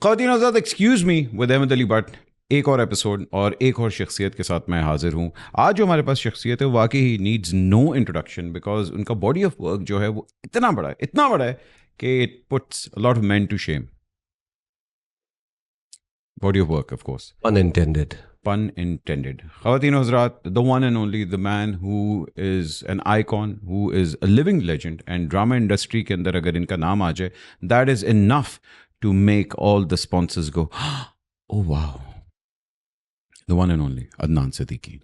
ख़वातीन हज़रात, excuse me with Ahmed Ali but एक और एपिसोड और एक और शख्सियत के साथ मैं हाजिर हूँ। आज जो हमारे पास शख्सियत है वाकई ही नीड्स नो इंट्रोडक्शन बिकॉज उनका बॉडी ऑफ वर्क जो है वो इतना बड़ा है कि it puts a lot of man to shame. Body of work, of course, Unintended. pun intended. Khawateen Hazrat, the one and only, the man who is an icon, who is a living legend, and drama industry के अंदर अगर इनका नाम आ जाए, that is enough to make all the sponsors go, oh wow. The one and only, Adnan Siddiqui.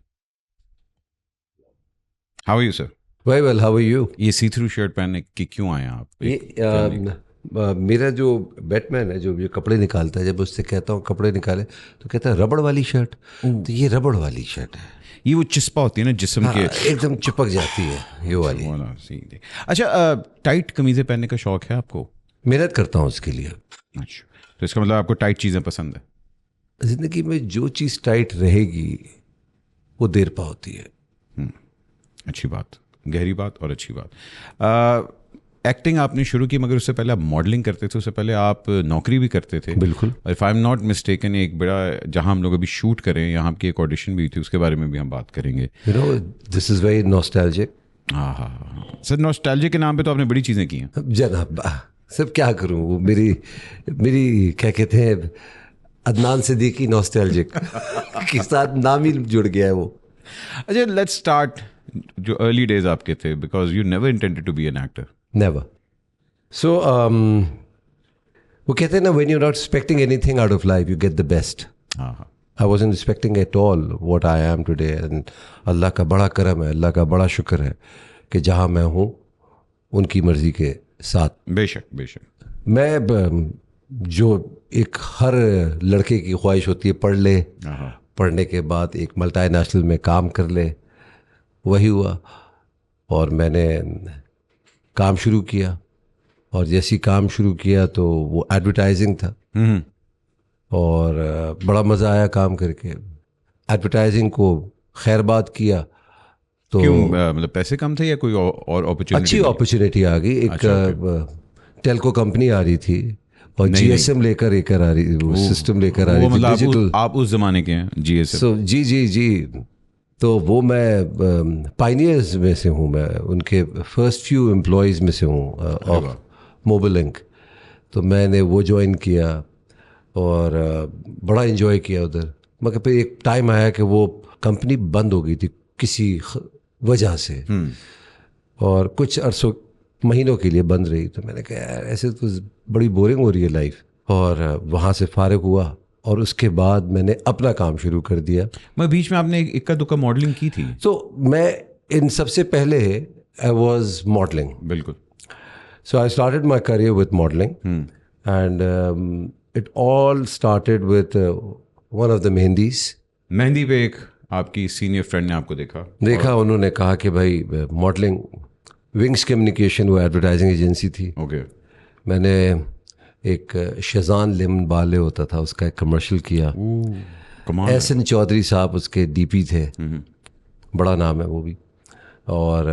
How are you, sir? Very well, how are you? ये सी through shirt पहनने की क्यों आए आप? मेरा जो बैटमैन है जो ये कपड़े निकालता है, जब उससे कहता हूँ कपड़े निकाले तो कहता है रबड़ वाली शर्ट। तो ये रबड़ वाली शर्ट है, ये वो चिस्पा होती है ना जिस्म के, एकदम चिपक जाती है ये वाली। अच्छा, टाइट कमीज़ें पहनने का शौक है आपको? मेहनत करता हूँ उसके लिए। अच्छा, तो इसका मतलब आपको टाइट चीज़ें पसंद है? ज़िंदगी में जो चीज़ टाइट रहेगी वो देर पा होती है। अच्छी बात, गहरी बात और अच्छी बात। एक्टिंग आपने शुरू की, मगर उससे पहले आप मॉडलिंग करते थे, उससे पहले आप नौकरी भी करते थे। बिल्कुल। If I am not mistaken, एक बड़ा जहां हम लोग अभी शूट करें, यहाँ की एक ऑडिशन भी थी, उसके बारे में भी हम बात करेंगे। You know, this is very nostalgic. हाँ सर, नॉस्टैल्जिया के नाम पे तो आपने बड़ी चीज़ें की हैं जनाब। सब क्या करूँ, वो मेरी क्या कहते हैं, अदनान सिद्दीकी नॉस्टैल्जिक के साथ नाम ही जुड़ गया है वो। अच्छा, लेट्स स्टार्ट जो अर्ली डेज आपके थे, because you never intended to be an actor. Never. So, वो कहते हैं ना, when you're not expecting anything out of life, you get the best. I wasn't expecting at all what I am today, and अल्लाह का बड़ा करम है, अल्लाह का बड़ा शुक्र है कि जहाँ मैं हूँ उनकी मर्ज़ी के साथ। बेशक बेशक। मैं जो एक हर लड़के की ख्वाहिश होती है, पढ़ ले, पढ़ने के बाद एक मल्टीनेशनल में काम कर ले, वही हुआ। और मैंने काम शुरू किया, और जैसे ही काम शुरू किया तो वो एडवर्टाइजिंग था, और बड़ा मज़ा आया काम करके। एडवर्टाइजिंग को खैर बात किया तो क्यों, मतलब पैसे कम थे या कोई और अपॉर्चुनिटी? अच्छी अपॉर्चुनिटी आ गई। एक टेलको कंपनी आ रही थी और जीएसएम लेकर आ रही, वो सिस्टम लेकर आ रही थी, डिजिटल। आप उस जमाने के हैं जीएसएम? जी। तो वो मैं पाइनियर्स में से हूँ, मैं उनके फर्स्ट फ्यू एम्प्लॉयज़ में से हूँ ऑफ मोबिलिंक। तो मैंने वो ज्वाइन किया और बड़ा इन्जॉय किया उधर। मगर फिर एक टाइम आया कि वो कंपनी बंद हो गई थी किसी वजह से, और कुछ अरसों महीनों के लिए बंद रही। तो मैंने कहा यार ऐसे तो बड़ी बोरिंग हो रही है लाइफ, और वहाँ से फारिग हुआ। और उसके बाद मैंने अपना काम शुरू कर दिया। मैं बीच में आपने इक्का दुक्का मॉडलिंग की थी? तो मैं इन सबसे पहले आई वाज मॉडलिंग। बिल्कुल। So I started my career with modelling, and it all started with one of the mehndi पे एक आपकी सीनियर फ्रेंड ने आपको देखा, उन्होंने कहा कि भाई मॉडलिंग, विंग्स कम्युनिकेशन वो एडवर्टाइजिंग एजेंसी थी। ओके। मैंने एक शेजान लेमन बाले होता था, उसका एक कमर्शियल किया। एहसन चौधरी साहब उसके डीपी थे, बड़ा नाम है वो भी। और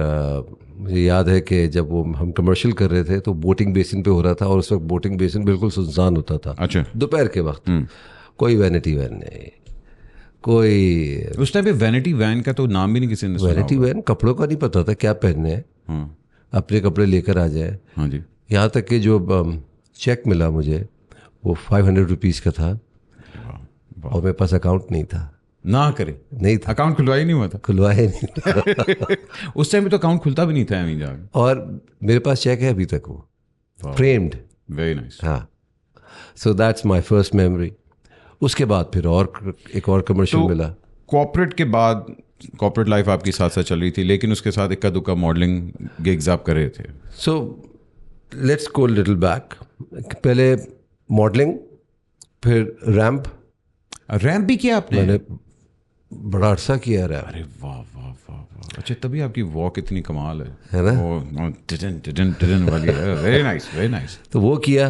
मुझे याद है कि जब वो हम कमर्शियल कर रहे थे तो बोटिंग बेसिन पे हो रहा था, और उस वक्त बोटिंग बेसिन बिल्कुल सुनसान होता था। अच्छा। दोपहर के वक्त कोई वैनिटी वैन नहीं, कोई उस टाइम पे वैनिटी वैन का तो नाम भी नहीं किसी ने सुना। वैनिटी वैन, कपड़ों का नहीं पता था क्या पहनने हैं, अपने कपड़े लेकर आ जाए। हाँ जी। यहाँ तक कि जो चेक मिला मुझे वो 500 रुपीज़ का था, और मेरे पास अकाउंट नहीं था। नहीं था, अकाउंट खुलवाया नहीं हुआ था? खुलवाया नहीं था। उस टाइम पे तो अकाउंट खुलता भी नहीं था अमीन जान। और मेरे पास चेक है अभी तक, वो फ्रेम्ड। Very nice. हाँ, so that's my first memory. उसके बाद फिर एक और कमर्शियल मिला। कॉर्पोरेट के बाद, कॉर्पोरेट लाइफ आपकी साथ साथ चल रही थी, लेकिन उसके साथ इक्का दुक्का मॉडलिंग गिग्स आप कर रहे थे। So let's go little back. पहले मॉडलिंग, फिर रैम्प भी किया आपने? मैंने बड़ा अरसा किया रैम्प। अरे वाह वाह वाह वाह। अच्छा, तभी आपकी वॉक इतनी कमाल है ना, वो टिडन वाली है। Very nice, very nice. तो वो किया,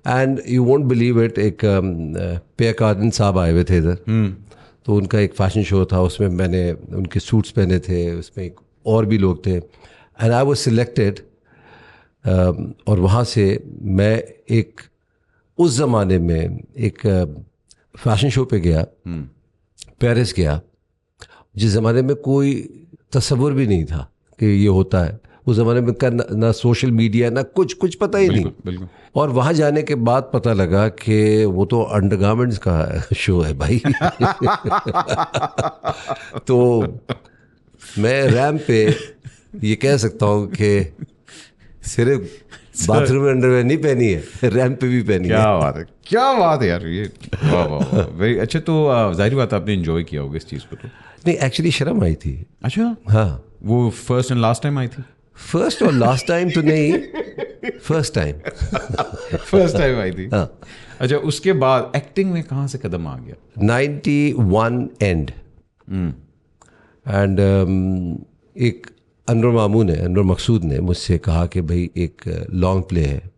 and you won't believe it, एक पे कार्डन साहब आए हुए थे इधर। तो उनका एक फैशन शो था, उसमें मैंने उनके सूट्स पहने थे, उसमें एक और भी लोग थे, एंड आई वाज सिलेक्टेड। और वहाँ से मैं एक उस ज़माने में एक फैशन शो पे गया, पेरिस गया, जिस ज़माने में कोई तसव्वुर भी नहीं था कि ये होता है। उस ज़माने में का ना सोशल मीडिया ना कुछ पता ही नहीं। बिल्कुल। और वहाँ जाने के बाद पता लगा कि वो तो अंडरगारमेंट्स का शो है भाई। तो मैं रैम्प पे ये कह सकता हूँ कि सिर्फ बाथरूम में अंडरवेयर नहीं पहनी है, रैम्प पे भी पहनी है। क्या बात है यार, ये वाह वाह वाह, वेरी अच्छा। तो जाहिर बात आपने एंजॉय किया होगा इस चीज़ को। तो नहीं, एक्चुअली शर्म आई थी। अच्छा, हाँ, वो first and last time I थी? फर्स्ट और लास्ट टाइम तो नहीं, first time. First time I थी। हाँ। अच्छा, उसके बाद एक्टिंग में कहाँ से कदम आ गया? 91 एंड एंड एक अनवर मकसूद ने मुझसे कहा कि भाई एक लॉन्ग प्ले है।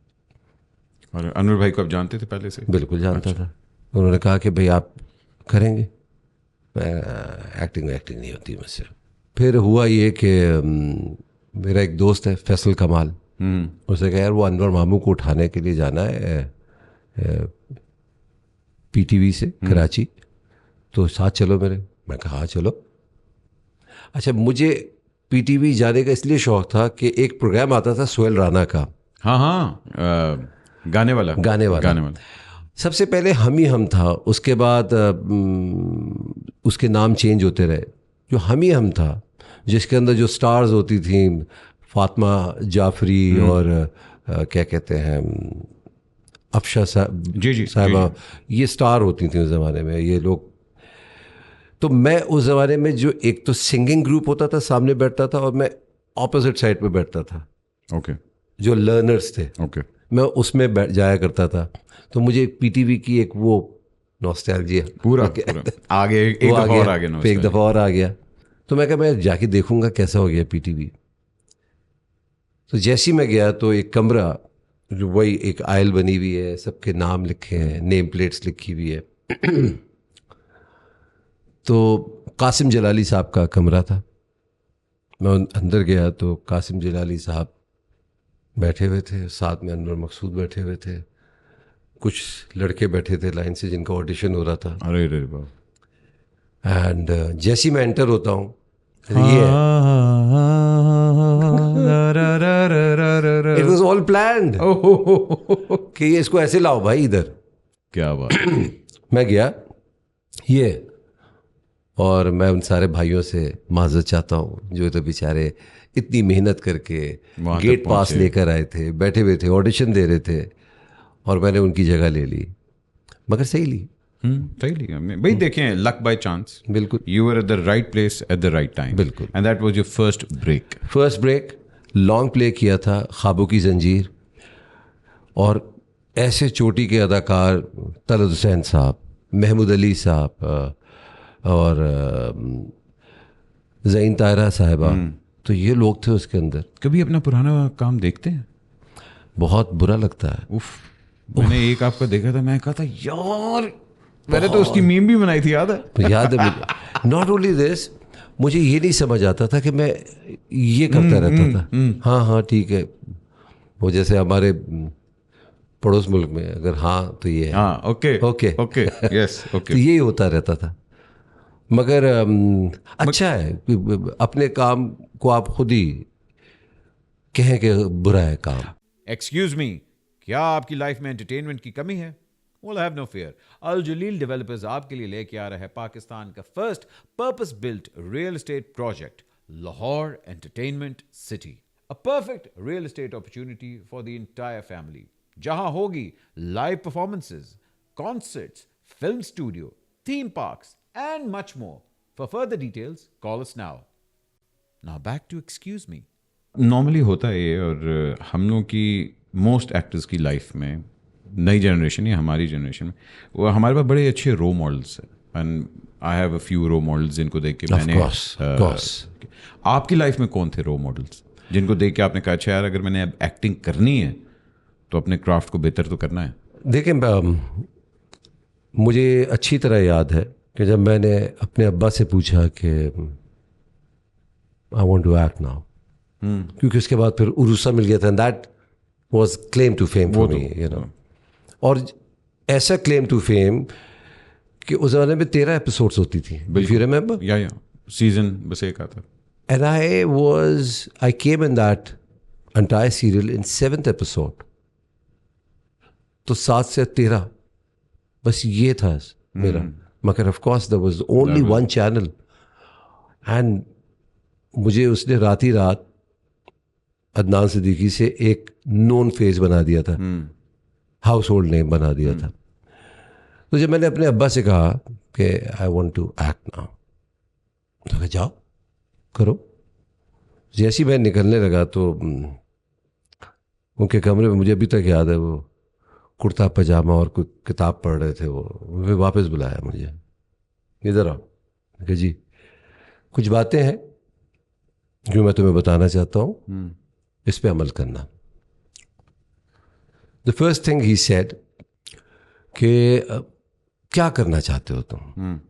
और अनवर भाई को आप जानते थे पहले से? बिल्कुल जानता था। उन्होंने कहा कि भाई आप करेंगे? एक्टिंग नहीं होती मुझसे। फिर हुआ ये कि मेरा एक दोस्त है फैसल कमाल, उसने कहा यार वो अनवर मामू को उठाने के लिए जाना है पीटीवी से कराची, तो साथ चलो मेरे। मैं कहा हाँ चलो। अच्छा, मुझे पीटीवी जाने का इसलिए शौक था कि एक प्रोग्राम आता था सोहेल राना का। हाँ, गाने वाला। सबसे पहले हम ही हम था, उसके बाद उसके नाम चेंज होते रहे। जो हम ही हम था, जिसके अंदर जो स्टार्स होती थी, फातिमा जाफरी और क्या कहते हैं अफशा साहिबा, ये स्टार होती थी उस ज़माने में, ये लोग। तो मैं उस ज़माने में जो एक तो सिंगिंग ग्रुप होता था सामने बैठता था, और मैं ऑपोजिट साइड पे बैठता था। ओके। जो लर्नर्स थे, ओके, मैं उसमें बैठ जाया करता था। तो मुझे पीटीवी की एक वो नॉस्टैल्जिया पूरा आगे एक दफ़ा और आ गया। तो मैं कहा मैं जाके देखूंगा कैसा हो गया पीटीवी। तो जैसे ही मैं गया तो एक कमरा, जो वही एक आयल बनी हुई है, सबके नाम लिखे हैं, नेम प्लेट्स लिखी हुई है। तो कासिम जलाली साहब का कमरा था। मैं अंदर गया तो कासिम जलाली साहब बैठे हुए थे, साथ में अनवर मकसूद बैठे हुए थे, कुछ लड़के बैठे थे लाइन से जिनका ऑडिशन हो रहा था। अरे बाप। एंड जैसे ही मैं एंटर होता हूँ, ये इट वाज ऑल प्लान्ड कि ये इसको ऐसे लाओ भाई इधर। क्या बात। मैं गया ये, और मैं उन सारे भाइयों से माजरत चाहता हूँ जो तो बेचारे इतनी मेहनत करके गेट पास लेकर आए थे, बैठे हुए थे, ऑडिशन दे रहे थे, और मैंने उनकी जगह ले ली, मगर सही ली। सही लिया भाई। देखें, लक बाय चांस। बिल्कुल, you were at the right place at the right time. बिल्कुल। And that was your first break. Long play किया था, ख्वाबों की जंजीर, और ऐसे चोटी के अदाकार तलत हुसैन साहब, महमूद अली साहब, और ज़ईन ताहिरा साहिबा, तो ये लोग थे उसके अंदर। कभी अपना पुराना काम देखते हैं? बहुत बुरा लगता है। उफ, मैंने एक आपका देखा था, मैं कहा था यार, मैंने तो उसकी मीम भी बनाई थी, याद है? याद है मुझे। नॉट ओनली दिस, मुझे ये नहीं समझ आता था कि मैं ये करता रहता था। हाँ ठीक है, वो जैसे हमारे पड़ोस मुल्क में अगर हाँ तो ये है, हाँ, ओके यस, ओके। तो यही होता रहता था। मगर अच्छा है अपने काम को आप खुद ही कहें कि बुरा है काम। एक्सक्यूज मी, क्या आपकी लाइफ में एंटरटेनमेंट की कमी है? Well, have no fear. Al Jaleel Developers आपके लिए लेके आ रहा है पाकिस्तान का first purpose built real estate project, Lahore entertainment city. A perfect real estate opportunity for the entire family. जहां होगी live performances, concerts, film studio, theme parks, and much more. For further details, call us now. Now back to excuse me. Normally होता है ये, और हम लोग की most actors की लाइफ में, नई जनरेशन या हमारी जनरेशन में, वो हमारे पास बड़े अच्छे रोल मॉडल्स हैं। And I have a few role models जिनको देख के मैंने आपकी लाइफ में कौन थे रोल मॉडल्स जिनको देख के आपने कहा अच्छा यार, अगर मैंने अब एक्टिंग करनी है तो अपने क्राफ्ट को बेहतर तो करना है? देखिए, मुझे अच्छी तरह याद है कि जब मैंने अपने अब्बा से पूछा कि I want to act now, क्योंकि उसके बाद फिर उरूसा मिल गया था, that was claim to fame for me, you know. और ऐसा क्लेम टू फेम कि उस ज़माने में 13 एपिसोड्स होती थी, इफ यू रिमेंबर. या सीजन बस एक आता. And I came in that entire serial in 7th episode. तो 7 से 13 बस ये था मेरा. मगर of course there was only one channel, and मुझे उसने रात ही रात अदनान सिद्दीकी से एक नोन फेस बना दिया था, हाउस होल्ड नेम बना दिया था. तो जब मैंने अपने अब्बा से कहा कि I want to act now, तो कहा जाओ करो. जैसे ही मैं निकलने लगा तो उनके कमरे में, मुझे अभी तक याद है, वो कुर्ता पजामा और कुछ किताब पढ़ रहे थे. वो फिर वापस बुलाया मुझे, इधर आओ. कि जी कुछ बातें हैं जो मैं तुम्हें बताना चाहता हूँ, इस पे अमल करना. The first thing he said कि क्या करना चाहते हो तुम,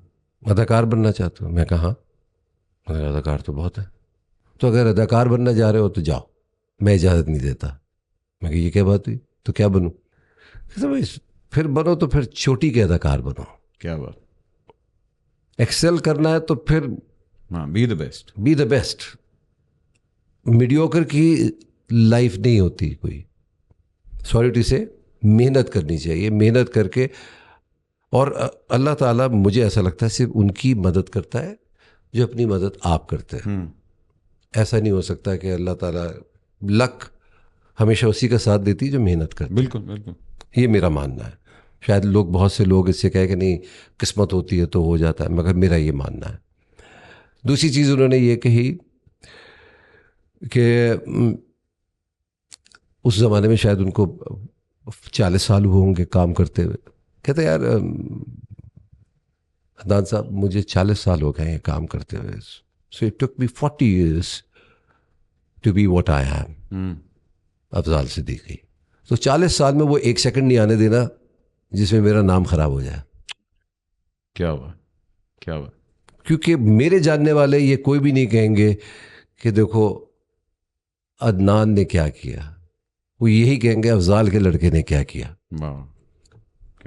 अदाकार बनना चाहते हो? मैं कहा हाँ, अदाकार तो बहुत है. तो अगर अदाकार बनना जा रहे हो तो जाओ, मैं इजाज़त नहीं देता. मैं कहा ये क्या बात हुई, तो क्या बनूं? फिर बनो तो फिर चोटी के अदाकार बनो. क्या बात. एक्सेल करना है तो फिर be the best. Be the best. Mediocre की लाइफ नहीं होती कोई. सॉरी टू से, मेहनत करनी चाहिए. मेहनत करके, और अल्लाह ताला मुझे ऐसा लगता है सिर्फ उनकी मदद करता है जो अपनी मदद आप करते हैं. ऐसा नहीं हो सकता कि अल्लाह ताला, लक हमेशा उसी का साथ देती है जो मेहनत करती है. बिल्कुल बिल्कुल. ये मेरा मानना है. शायद बहुत से लोग इससे कहे कि नहीं किस्मत होती है तो हो जाता है, मगर मेरा ये मानना है. दूसरी चीज़ उन्होंने ये कही कि उस ज़माने में शायद उनको 40 साल हुए होंगे काम करते हुए. कहते यार अदनान साहब, मुझे 40 साल हो गए हैं काम करते हुए. So it took me 40 years to be what I am. Afzal Siddiqui. तो 40 साल में वो एक सेकंड नहीं आने देना जिसमें मेरा नाम खराब हो जाए. क्या हुआ, क्या हुआ? क्योंकि मेरे जानने वाले ये कोई भी नहीं कहेंगे कि देखो अदनान ने क्या किया. वो यही कहेंगे अफजाल के लड़के ने क्या किया.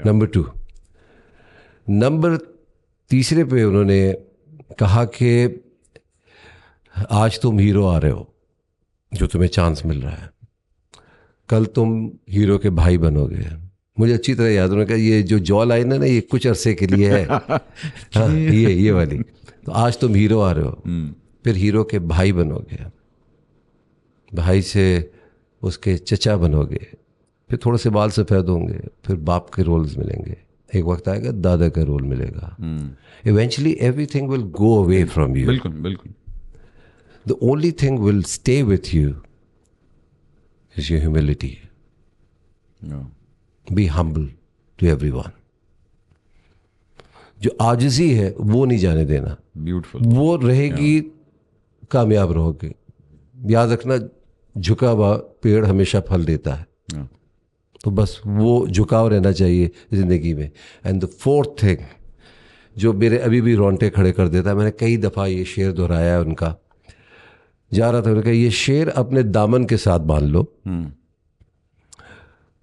नंबर 2. नंबर तीसरे पे उन्होंने कहा कि आज तुम हीरो आ रहे हो, जो तुम्हें चांस मिल रहा है, कल तुम हीरो के भाई बनोगे. मुझे अच्छी तरह याद, उन्होंने कहा ये जो जॉ लाइन है ना, ये कुछ अरसे के लिए है. हाँ, ये वाली. तो आज तुम हीरो आ रहे हो, फिर हीरो के भाई बनोगे, भाई से उसके चचा बनोगे, फिर थोड़े से बाल सफ़ेद होंगे, फिर बाप के रोल्स मिलेंगे, एक वक्त आएगा दादा का रोल मिलेगा. Eventually everything will go away from you. बिल्कुल बिल्कुल. The only thing will stay with you is your humility. Be humble to everyone. जो आजिज़ी है वो नहीं जाने देना. ब्यूटीफुल. वो रहेगी, कामयाब रहोगे. याद रखना, झुका हुआ पेड़ हमेशा फल देता है. तो बस वो झुकाव रहना चाहिए ज़िंदगी में. एंड द फोर्थ थिंग जो मेरे अभी भी रोंगटे खड़े कर देता है, मैंने कई दफ़ा ये शेर दोहराया है उनका. जा रहा था, मैंने कहा ये शेर अपने दामन के साथ बांध लो,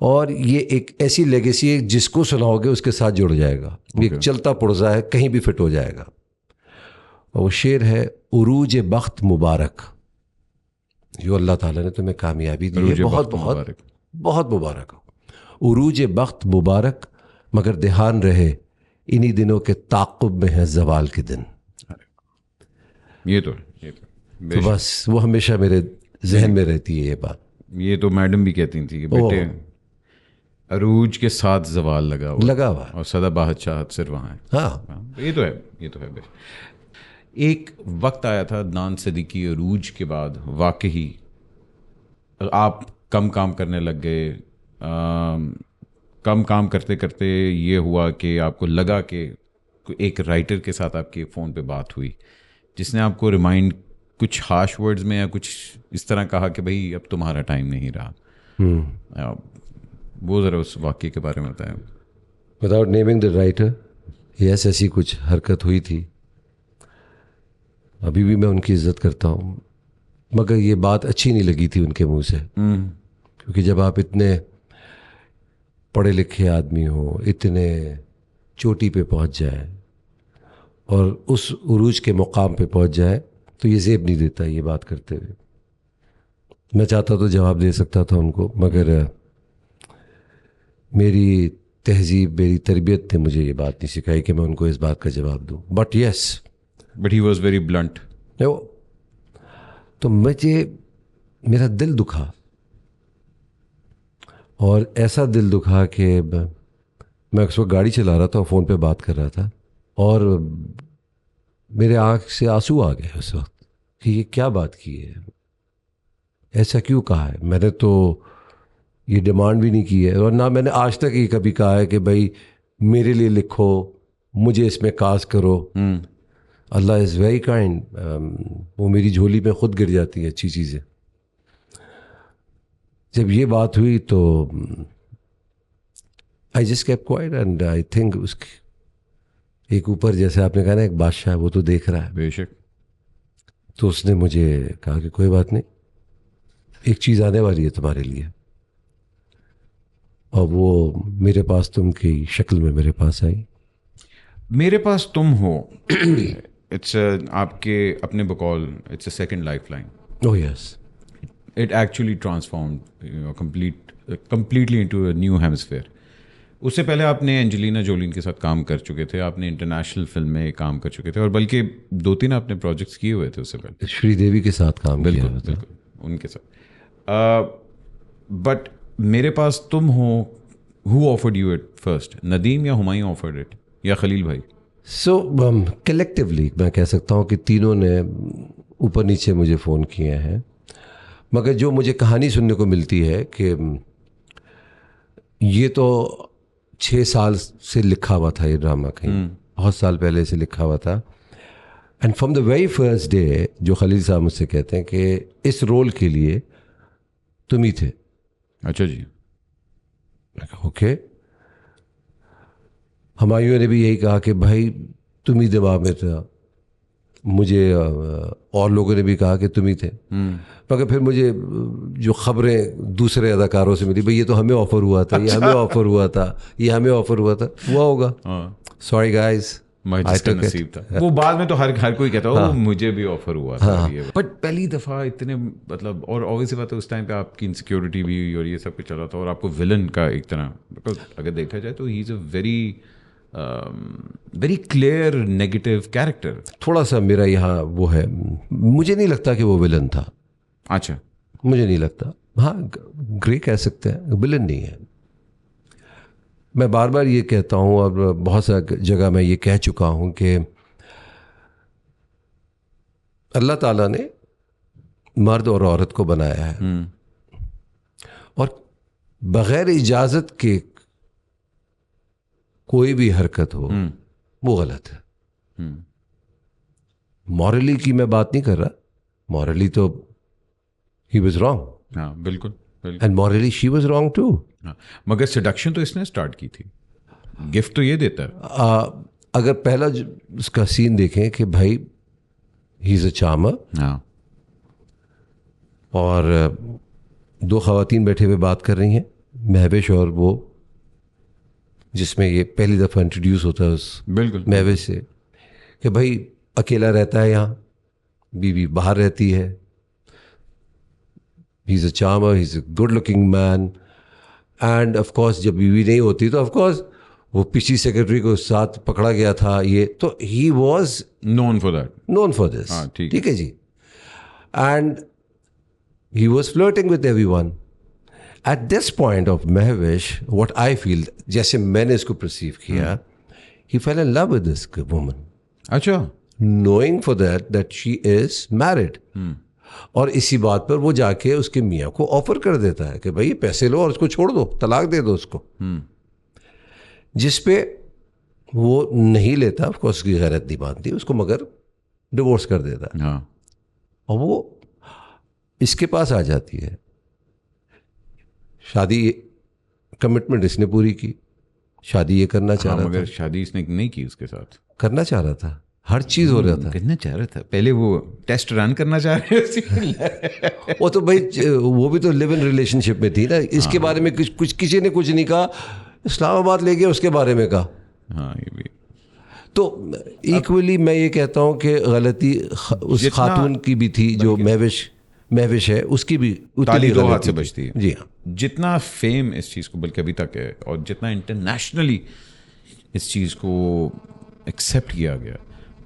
और ये एक ऐसी लेगेसी है जिसको सुनाओगे उसके साथ जुड़ जाएगा. एक चलता पुर्जा है, कहीं भी फिट हो जाएगा. और वो शेर है उरूज बख्त मुबारक, जो अल्लाह ताला ने तुम्हें कामयाबी दी है, बहुत बहुत बहुत मुबारक हो. उरूज बख्त मुबारक, मगर ध्यान रहे इन्हीं दिनों के ताक़ुब में है जवाल के दिन. ये तो बस वो हमेशा मेरे जहन में रहती है ये बात. ये तो मैडम भी कहती थी कि बेटे अरूज के साथ जवाल लगा हुआ और सदा बादशाहत सिर्फ वहाँ है. हाँ, ये तो है, ये तो है. एक वक्त आया था अदनान सिद्दीकी अरूज के बाद, वाकई आप कम काम करने लग गए. कम काम करते करते ये हुआ कि आपको लगा कि एक राइटर के साथ आपके फ़ोन पे बात हुई जिसने आपको रिमाइंड कुछ हार्श वर्ड्स में या कुछ इस तरह कहा कि भाई अब तुम्हारा टाइम नहीं रहा. वो ज़रा उस वाक़ये के बारे में बताएं. Without naming the writer, yes, ऐसी कुछ हरकत हुई थी. अभी भी मैं उनकी इज़्ज़त करता हूँ, मगर ये बात अच्छी नहीं लगी थी उनके मुंह से. क्योंकि जब आप इतने पढ़े लिखे आदमी हो इतने चोटी पे पहुंच जाए और उस उरूज के मुकाम पे पहुंच जाए, तो ये ज़ेब नहीं देता ये बात करते हुए। मैं चाहता तो जवाब दे सकता था उनको, मगर मेरी तहजीब, मेरी तरबियत ने मुझे ये बात नहीं सिखाई कि मैं उनको इस बात का जवाब दूं। But yes, but he was very blunt. तो मेरा दिल दुखा, और ऐसा दिल दुखा कि मैं उस वक्त गाड़ी चला रहा था और फ़ोन पे बात कर रहा था, और मेरे आँख से आंसू आ गए उस वक्त कि ये क्या बात की है, ऐसा क्यों कहा है। मैंने तो ये डिमांड भी नहीं की है, और ना मैंने आज तक ये कभी कहा है कि भाई मेरे लिए लिखो, मुझे इसमें कास्ट करो। अल्लाह इज़ वेरी काइंड, वो मेरी झोली में खुद गिर जाती है अच्छी चीज़ें। जब ये बात हुई तो I just kept quite, and I think उसके एक ऊपर, जैसे आपने कहा ना, एक बादशाह, वो तो देख रहा है। बेशक। तो उसने मुझे कहा कि कोई बात नहीं, एक चीज़ आने वाली है तुम्हारे लिए, और वो मेरे पास तुम की शक्ल में मेरे पास आई। मेरे पास तुम हो इट्स आपके अपने बकौल, it's a second life line. Oh yes, it actually transformed completely into a new hemisphere. उससे पहले आपने एंजेलिना जोलिन के साथ काम कर चुके थे, आपने इंटरनेशनल फिल्म में काम कर चुके थे, और बल्कि 2-3 आपने प्रोजेक्ट्स किए हुए थे उससे पहले। श्रीदेवी के साथ काम किया। बिल्कुल उनके साथ। बट मेरे पास तुम हो, who offered you it first, Nadeem या हुमायूं ऑफर्ड इट, या खलील भाई? सो कलेक्टिवली मैं कह सकता हूँ कि तीनों ने ऊपर नीचे मुझे फ़ोन किए हैं, मगर जो मुझे कहानी सुनने को मिलती है कि ये तो 6 साल से लिखा हुआ था, ये ड्रामा कहीं बहुत साल पहले से लिखा हुआ था। And from the very first day जो खलील साहब मुझसे कहते हैं कि इस रोल के लिए तुम ही थे। अच्छा जी। ओके। हुमायूं ने भी यही कहा कि भाई तुम ही दिमाग में था, मुझे और लोगों ने भी कहा कि तुम ही थे। मगर फिर मुझे जो खबरें दूसरे अदाकारों से मिली, भाई ये तो हमें ऑफर हुआ था, ये हमें ऑफर हुआ था, ये हमें ऑफर हुआ था, हुआ होगा, सॉरी गाइस, नसीब था। वो बाद में तो हर कोई कहता है मुझे भी ऑफर हुआ था। बट पहली दफा इतने, मतलब, और ऑब्वियसली बात है उस टाइम पे आपकी इनसिक्योरिटी भी और ये सब कुछ चला था, और आपको विलन का एक तरह, बिकॉज अगर देखा जाए तो he is a very clear negative character. थोड़ा सा मेरा यहाँ वो है, मुझे नहीं लगता कि वो विलन था। अच्छा, मुझे नहीं लगता। हाँ, ग्रे कह सकते हैं, विलन नहीं है। मैं बार बार ये कहता हूँ, और बहुत सा जगह मैं ये कह चुका हूँ कि अल्लाह ताला ने मर्द और औरत को बनाया है, और बग़ैर इजाज़त के कोई भी हरकत हो वो गलत है। मॉरली की मैं बात नहीं कर रहा, मॉरली तो ही वाज रॉन्ग। हाँ बिल्कुल, and morally she was wrong too. मगर सेडक्शन तो इसने स्टार्ट की थी, गिफ्ट तो ये देता है। अगर पहला उसका सीन देखें कि भाई ही इज़ अ चार्मर, हाँ, और 2 ख़वातीन बैठे हुए बात कर रही हैं, महविश और वो, जिसमें ये पहली दफ़ा इंट्रोड्यूस होता है उस बिल्कुल महविश से, कि भाई अकेला रहता है यहाँ, बीवी बाहर रहती है, he is a charmer, he is a good looking man, end of course जब बीवी नहीं होती तो ऑफ कोर्स वो पिछली सेक्रेटरी को साथ पकड़ा गया था, ये तो he was known for this. ठीक है जी। And he was flirting with everyone. At this point of Mahvish, what I feel, जैसे मैंने इसको परसीव किया, he fell in love with this woman. अच्छा, knowing for that she is married. और इसी बात पर वो जाके उसके मियाँ को ऑफर कर देता है कि भाई पैसे लो और उसको छोड़ दो, तलाक दे दो उसको। जिस पे वो नहीं लेता, ऑफ कोर्स उसकी गैरत नहीं मानती उसको, मगर डिवोर्स कर देता है। हाँ, और वो इसके पास आ जाती है। शादी कमिटमेंट इसने पूरी की, शादी ये करना चाह रहा था, मगर शादी इसने नहीं की उसके साथ। करना चाह रहा था, हर चीज हो रहा था, करना चाह रहा था। पहले वो टेस्ट रन करना चाह रहे थे। वो तो भाई वो भी तो लिव इन रिलेशनशिप में थी ना। इसके बारे में कुछ किसी ने कुछ नहीं कहा, इस्लामाबाद ले गया, उसके बारे में कहा। हाँ ये भी। तो इक्वली मैं ये कहता हूँ कि गलती उस खातून की भी थी जो महविश है, उसकी भी ताली दो हाथ से बजती है। जी हाँ। जितना फेम इस चीज़ को बल्कि अभी तक है और जितना इंटरनेशनली इस चीज़ को एक्सेप्ट किया गया,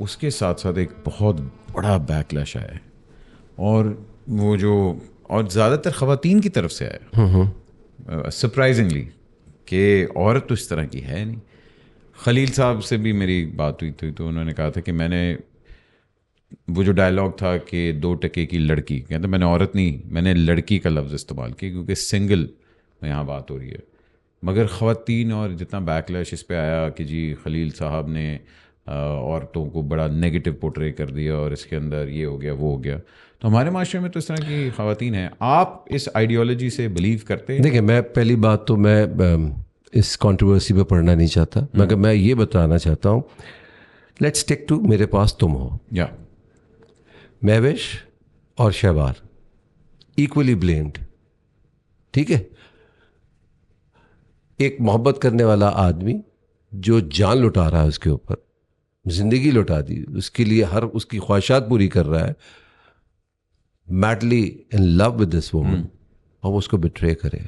उसके साथ साथ एक बहुत बड़ा बैकलैश आया है, और वो जो और ज़्यादातर ख़वातीन की तरफ से आया सरप्राइजिंगली, कि औरत तो इस तरह की है नहीं। खलील साहब से भी मेरी बात हुई थी, तो उन्होंने कहा था कि मैंने वो जो डायलॉग था कि 2 टके की लड़की, कहते मैंने औरत नहीं, मैंने लड़की का लफ्ज़ इस्तेमाल किया क्योंकि सिंगल में यहाँ बात हो रही है। मगर ख़वातीन और जितना बैकलैश इस पे आया कि जी खलील साहब ने औरतों को बड़ा नेगेटिव पोर्ट्रे कर दिया और इसके अंदर ये हो गया वो हो गया, तो हमारे माशरे में तो इस तरह की ख़वातीन हैं। आप इस आइडियोलॉजी से बिलीव करते हैं? देखिए, मैं पहली बात तो मैं इस कंट्रोवर्सी पे पढ़ना नहीं चाहता, मगर मैं ये बताना चाहता हूँ, लेट्स टेक टू मेरे पास तुम हो। या महविश और शहबार इक्वली ब्लेम्ड, ठीक है। एक मोहब्बत करने वाला आदमी जो जान लुटा रहा है उसके ऊपर, जिंदगी लुटा दी उसके लिए, हर उसकी ख्वाहिशात पूरी कर रहा है, madly in love with this woman, और वो उसको बिट्रे करे,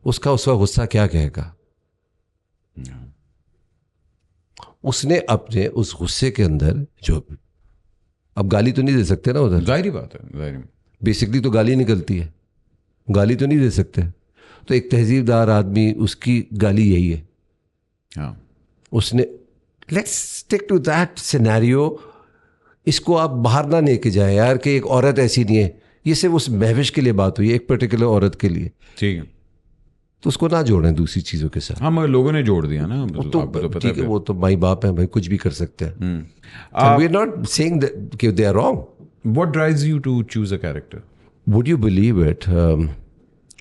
उसका गुस्सा क्या कहेगा? उसने अपने उस गुस्से के अंदर जो, अब गाली तो नहीं दे सकते ना उधर, जाहिर बात है, जाहिर बेसिकली तो गाली निकलती है, गाली तो नहीं दे सकते। तो एक तहजीबदार आदमी, उसकी गाली यही है। हाँ, उसने, let's stick to that scenario, इसको आप बाहर ना लेके जाए यार कि एक औरत ऐसी नहीं है, ये सिर्फ उस महविश के लिए बात हुई है, एक पर्टिकुलर औरत के लिए, ठीक है। तो उसको ना जोड़ें दूसरी चीज़ों के साथ। हाँ, मगर लोगों ने जोड़ दिया ना, तो आपको तो पता ठीक है, वो तो माई बाप है भाई, कुछ भी कर सकते हैं। वी आर नॉट सेइंग कि they are wrong. What drives you to choose a character? Would you believe it?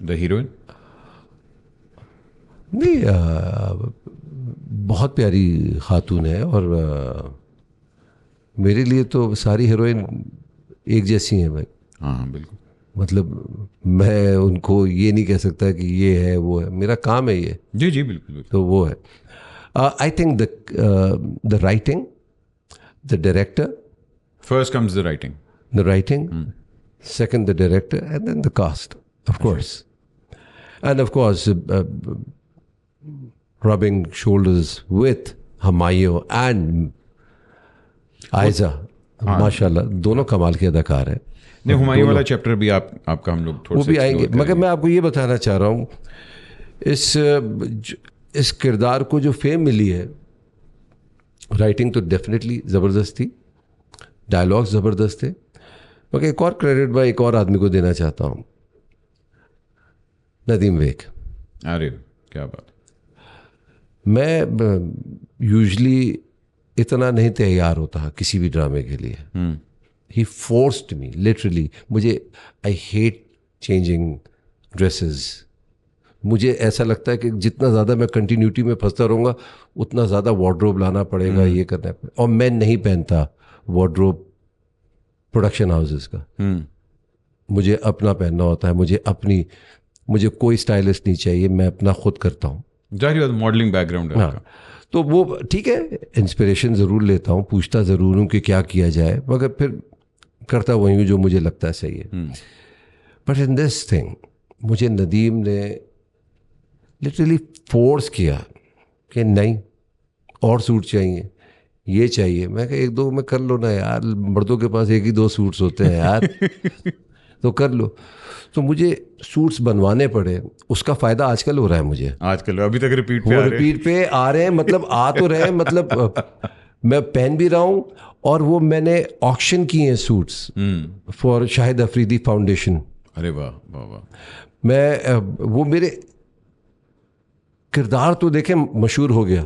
The heroine? नहीं, बहुत प्यारी खातून है, और मेरे लिए तो सारी हीरोइन एक जैसी हैं भाई। हाँ बिल्कुल। मतलब मैं उनको ये नहीं कह सकता कि ये है वो है, मेरा काम है ये, जी जी बिल्कुल बिल्कुल। तो वो है। I think the writing, the director, First comes the writing. the writing, second the director, and then the cast, of course. And of course, rubbing shoulders with Hamayo and Aiza, माशाल्लाह दोनों कमाल के अदाकार हैं। नहीं, हुमायूं वाला चैप्टर भी आपका हम लोग थोड़ा वो भी आएंगे, मगर मैं आपको ये बताना चाह रहा हूँ, इस किरदार को जो फेम मिली है, राइटिंग तो डेफिनेटली ज़बरदस्त थी, डायलॉग्स ज़बरदस्त थे, मगर एक और क्रेडिट मैं एक और आदमी को देना चाहता हूँ, नदीम वेक। अरे क्या बात। मैं यूजुअली इतना नहीं तैयार होता किसी भी ड्रामे के लिए। ही फोर्स्ड मी लिटरली। मुझे, आई हेट चेंजिंग ड्रेसेस। मुझे ऐसा लगता है कि जितना ज़्यादा मैं कंटिन्यूटी में फंसता रहूँगा उतना ज़्यादा वार्डरोब लाना पड़ेगा, ये करना पड़ेगा, और मैं नहीं पहनता वार्डरोब प्रोडक्शन हाउसेस का। मुझे अपना पहनना होता है, मुझे कोई स्टाइलिस्ट नहीं चाहिए, मैं अपना खुद करता हूँ। जाहिर बात, मॉडलिंग बैकग्राउंड है। हाँ, तो वो ठीक है, इंस्पिरेशन ज़रूर लेता हूँ, पूछता ज़रूर हूँ कि क्या किया जाए, मगर फिर करता वही हूँ जो मुझे लगता है सही है। बट इन दिस थिंग मुझे नदीम ने लिटरली फोर्स किया कि नहीं, और सूट चाहिए, ये चाहिए। मैं कहा 1-2 में कर लो ना यार, मर्दों के पास 1 ही 2 सूट्स होते हैं यार तो कर लो। तो मुझे सूट्स बनवाने पड़े, उसका फ़ायदा आजकल हो रहा है मुझे। आजकल अभी तक रिपीट पे आ रहे हैं, मतलब आ तो रहे हैं, मतलब मैं पहन भी रहा हूँ, और वो मैंने ऑक्शन किए हैं suits for Shahid Afridi foundation. अरे वाह वाह वाह। मैं वो मेरे किरदार तो देखें मशहूर हो गया।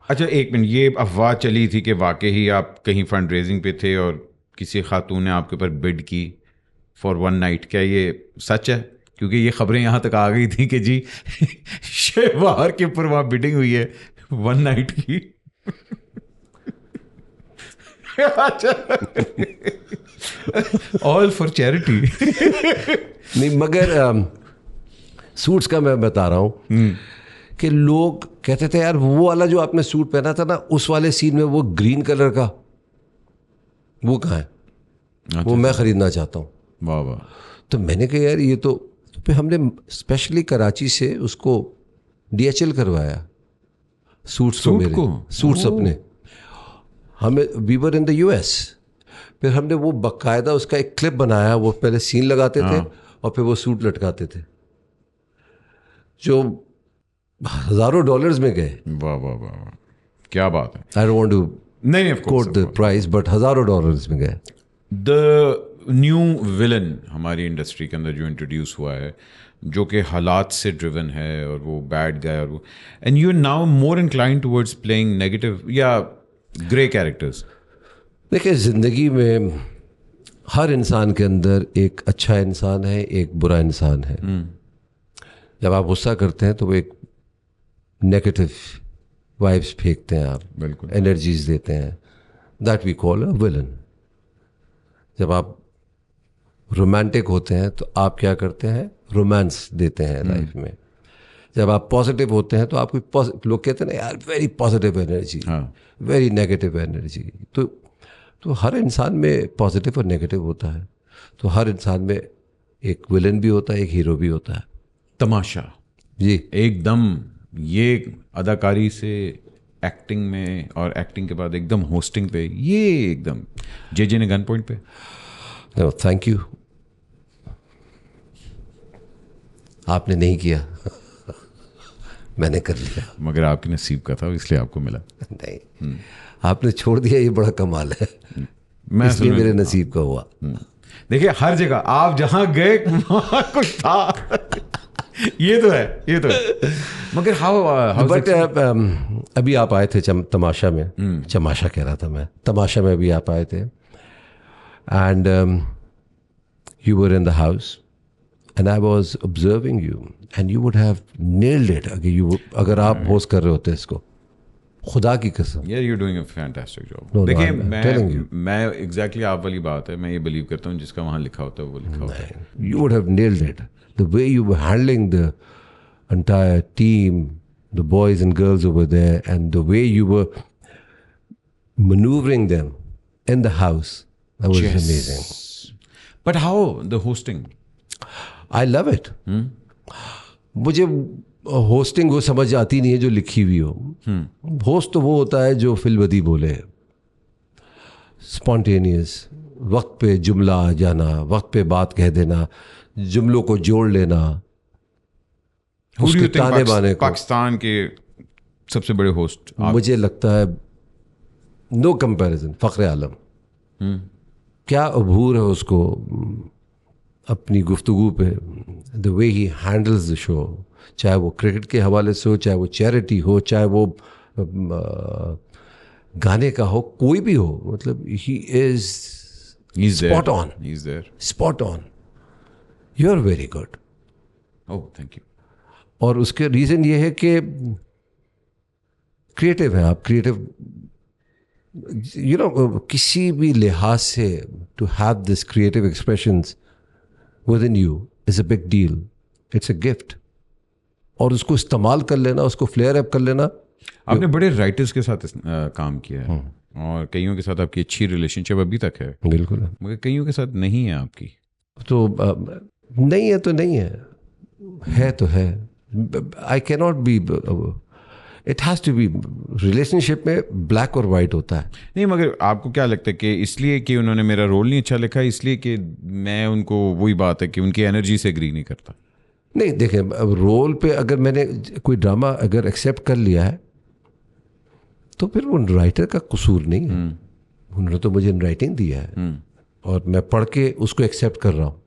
अच्छा एक मिनट, ये अफवाह चली थी कि वाकई ही आप कहीं फंड रेजिंग पे थे और किसी खातून ने आपके ऊपर बिड की फॉर 1 नाइट, क्या ये सच है? क्योंकि ये खबरें यहाँ तक आ गई थी कि जी शहबार के ऊपर वहाँ बिडिंग हुई है 1 नाइट की। All for charity. नहीं, मगर सूट्स का मैं बता रहा हूँ कि लोग कहते थे यार वो वाला जो आपने सूट पहना था ना उस वाले सीन में वो ग्रीन कलर का वो कहाँ है, वो मैं ख़रीदना चाहता हूँ। वाह वाह। तो मैंने कहा यार ये तो फिर हमने स्पेशली कराची से उसको DHL करवाया सूट्स को, मेरे सूट्स अपने, हमें we were in the US। फिर हमने वो बाकायदा उसका एक क्लिप बनाया, वो पहले सीन लगाते थे और फिर वो सूट लटकाते थे जो हज़ारों डॉलर्स में गए। वाह वाह वाह वाह, क्या बात है। आई डोंट वांट टू नहीं, of course, quote the price, but हज़ारों डॉलर्स में गए। द न्यू विलन हमारी इंडस्ट्री के अंदर जो इंट्रोड्यूस हुआ है, जो कि हालात से ड्रिवन है और वो बैड गाय और वो, and you are now more inclined towards playing negative या ग्रे कैरेक्टर्स। देखिए ज़िंदगी में हर इंसान के अंदर एक अच्छा इंसान है, एक बुरा इंसान है। जब आप गुस्सा करते हैं तो वो एक नेगेटिव वाइब्स फेंकते हैं, आप बिल्कुल एनर्जीज देते हैं, that we call a villain. जब आप रोमांटिक होते हैं तो आप क्या करते हैं, रोमांस देते हैं लाइफ में। जब आप पॉजिटिव होते हैं तो आपको लोग कहते हैं ना यार very positive energy, very negative energy. तो हर इंसान में पॉजिटिव और नेगेटिव होता है। तो हर इंसान में एक विलन भी होता है, एक हीरो भी होता है। तमाशा जी एकदम, ये अदाकारी से एक्टिंग में और एक्टिंग के बाद एकदम होस्टिंग पे, ये एकदम जे ने गन पॉइंट पे। थैंक यू, आपने नहीं किया मैंने कर लिया। मगर आपके नसीब का था इसलिए आपको मिला। नहीं, आपने छोड़ दिया, ये बड़ा कमाल है। मैं इसलिए मेरे नसीब का हुआ। देखिए हर जगह आप जहां गए वहां कुछ था। ये तो है। मगर हाउ बट अभी आप आए थे तमाशा में, चमाशा कह रहा था मैं, तमाशा में अभी आप आए थे and you were in the house and I was observing you and you would have nailed it. अगर आप होस्ट कर रहे होते इसको, खुदा की कसम। यार you doing a fantastic job. देखिए मैं एग्जैक्टली आप वाली बात है, मैं ये बिलीव करता हूँ जिसका वहाँ लिखा होता है वो लिखा होता है। You would have nailed it. The way you were handling the entire team, the boys and girls over there, and the way you were maneuvering them in the house, that was amazing. But how the hosting? I love it. मुझे hosting वो समझ आती नहीं है जो लिखी हुई हो। होस्ट तो वो होता है जो फिलवदी बोले, स्पॉन्टेनियस, वक्त पे जुमला आ जाना, वक्त पे बात कह देना, जुमलों को जोड़ लेना, उसके ताने बाने को। पाकिस्तान के सबसे बड़े होस्ट मुझे लगता है नो कंपैरिजन, फखरे आलम। क्या अबूर है उसको अपनी गुफ्तगू पे, the way he handles the show, चाहे वो क्रिकेट के हवाले से हो, चाहे वो चैरिटी हो, चाहे वो गाने का हो, कोई भी हो, मतलब he is spot on. He's there. Spot on. You're very good. Oh, thank you. और उसके रीज़न ये है कि क्रिएटिव है आप, क्रिएटिव किसी भी लिहाज से to have this creative expressions within you is a big deal, it's a gift. और उसको इस्तेमाल कर लेना, उसको फ्लेयर अप कर लेना। आपने बड़े राइटर्स के साथ काम किया है और कईयों के साथ आपकी अच्छी रिलेशनशिप अभी तक है। बिल्कुल, मगर कईयों के साथ नहीं है आपकी। तो नहीं है तो नहीं है तो है। I cannot be, it has to be, relationship में ब्लैक और वाइट होता है। नहीं, मगर आपको क्या लगता है कि इसलिए कि उन्होंने मेरा रोल नहीं अच्छा लिखा, इसलिए कि मैं उनको, वही बात है कि उनकी एनर्जी से एग्री नहीं करता? नहीं, देखें, अब रोल पे अगर मैंने कोई ड्रामा अगर एक्सेप्ट कर लिया है तो फिर वो राइटर का कसूर नहीं है। उन्होंने तो मुझे राइटिंग दिया है और मैं पढ़ के उसको एक्सेप्ट कर रहा हूँ,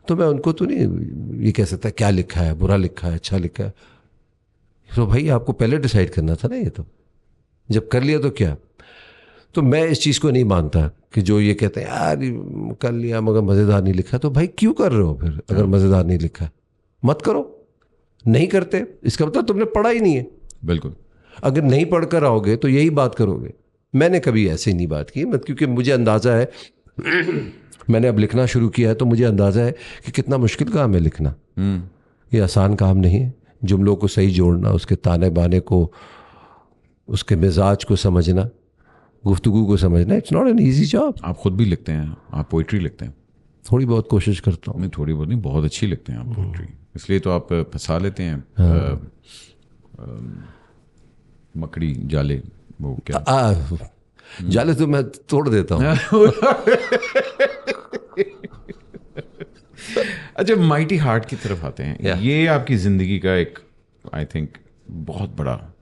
तो मैं उनको तो नहीं ये कह सकता क्या लिखा है, बुरा लिखा है, अच्छा लिखा है। तो भाई आपको पहले डिसाइड करना था ना, ये तो जब कर लिया तो क्या। तो मैं इस चीज़ को नहीं मानता कि जो ये कहते हैं यार कर लिया मगर मज़ेदार नहीं लिखा, तो भाई क्यों कर रहे हो फिर? अगर मज़ेदार नहीं लिखा मत करो। नहीं करते इसका मतलब तुमने पढ़ा ही नहीं है। बिल्कुल। अगर नहीं पढ़ कर आओगे तो यही बात करोगे। मैंने कभी ऐसे नहीं बात की, मत, क्योंकि मुझे अंदाज़ा है मैंने अब लिखना शुरू किया है तो मुझे अंदाज़ा है कि कितना मुश्किल काम है लिखना। ये आसान काम नहीं है। जुमलों को सही जोड़ना, उसके ताने बाने को, उसके मिजाज को समझना, गुफ्तगू को समझना, it's not an easy job. आप खुद भी लिखते हैं, आप पोइट्री लिखते हैं? थोड़ी बहुत कोशिश करता हूँ। नहीं, थोड़ी बहुत नहीं, बहुत अच्छी लिखते हैं आप पोइट्री, इसलिए तो आप फंसा लेते हैं मकड़ी जाले, वो क्या जाले तो मैं तोड़ देता हूँ। अच्छा, माइटी हार्ट की तरफ आते हैं। Yeah. ये आपकी ज़िंदगी का एक, आई थिंक, बहुत बड़ा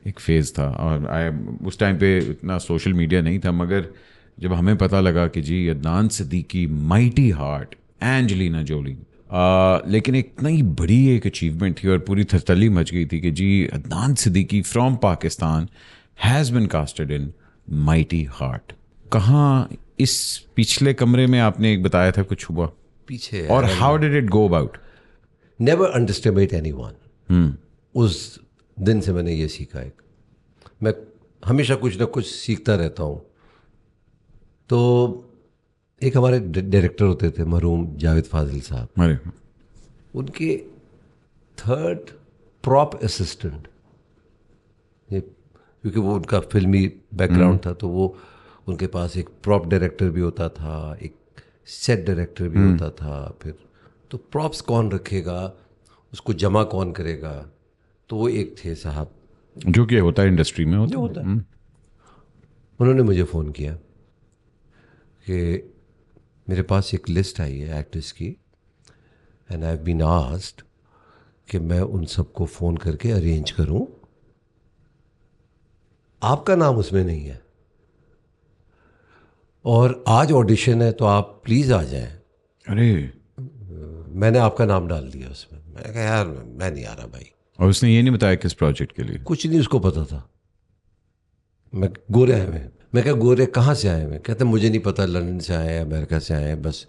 एक फेज़ था, और उस टाइम पे इतना सोशल मीडिया नहीं था, मगर जब हमें पता लगा कि जी Adnan Siddiqui, mighty heart, Angelina Jolie, लेकिन एक इतनी बड़ी एक अचीवमेंट थी और पूरी थरथली मच गई थी कि जी Adnan Siddiqui from Pakistan has been casted in mighty heart. कहाँ इस पिछले कमरे में आपने एक बताया था कुछ हुआ, पीछे और how did it go about? Never underestimate anyone. उस दिन से मैंने ये सीखा। एक मैं हमेशा कुछ ना कुछ सीखता रहता हूँ। तो एक हमारे डायरेक्टर होते थे मरहूम जावेद फाजिल साहब, अरे, उनके थर्ड प्रॉप असिस्टेंट, ये क्योंकि वो उनका फिल्मी बैकग्राउंड था, तो वो उनके पास एक प्रॉप डायरेक्टर भी होता था, एक सेट डायरेक्टर भी होता था। फिर तो प्रॉप्स कौन रखेगा, उसको जमा कौन करेगा, तो वो एक थे साहब। जो कि होता है इंडस्ट्री में, जो होता है। उन्होंने मुझे फ़ोन किया कि मेरे पास एक लिस्ट आई है एक्टर्स की, and I have been asked कि मैं उन सबको फ़ोन करके अरेंज करूं, आपका नाम उसमें नहीं है, और आज ऑडिशन है तो आप प्लीज़ आ जाएं। अरे, मैंने आपका नाम डाल दिया उसमें। मैंने कहा यार मैं नहीं आ रहा भाई। और उसने ये नहीं बताया किस प्रोजेक्ट के लिए? कुछ नहीं उसको पता था। मैं गोरे आए हुए हैं। मैं कहा गोरे कहाँ से आए हुए? कहते मुझे नहीं पता, लंदन से आए हैं, अमेरिका से आए हैं, बस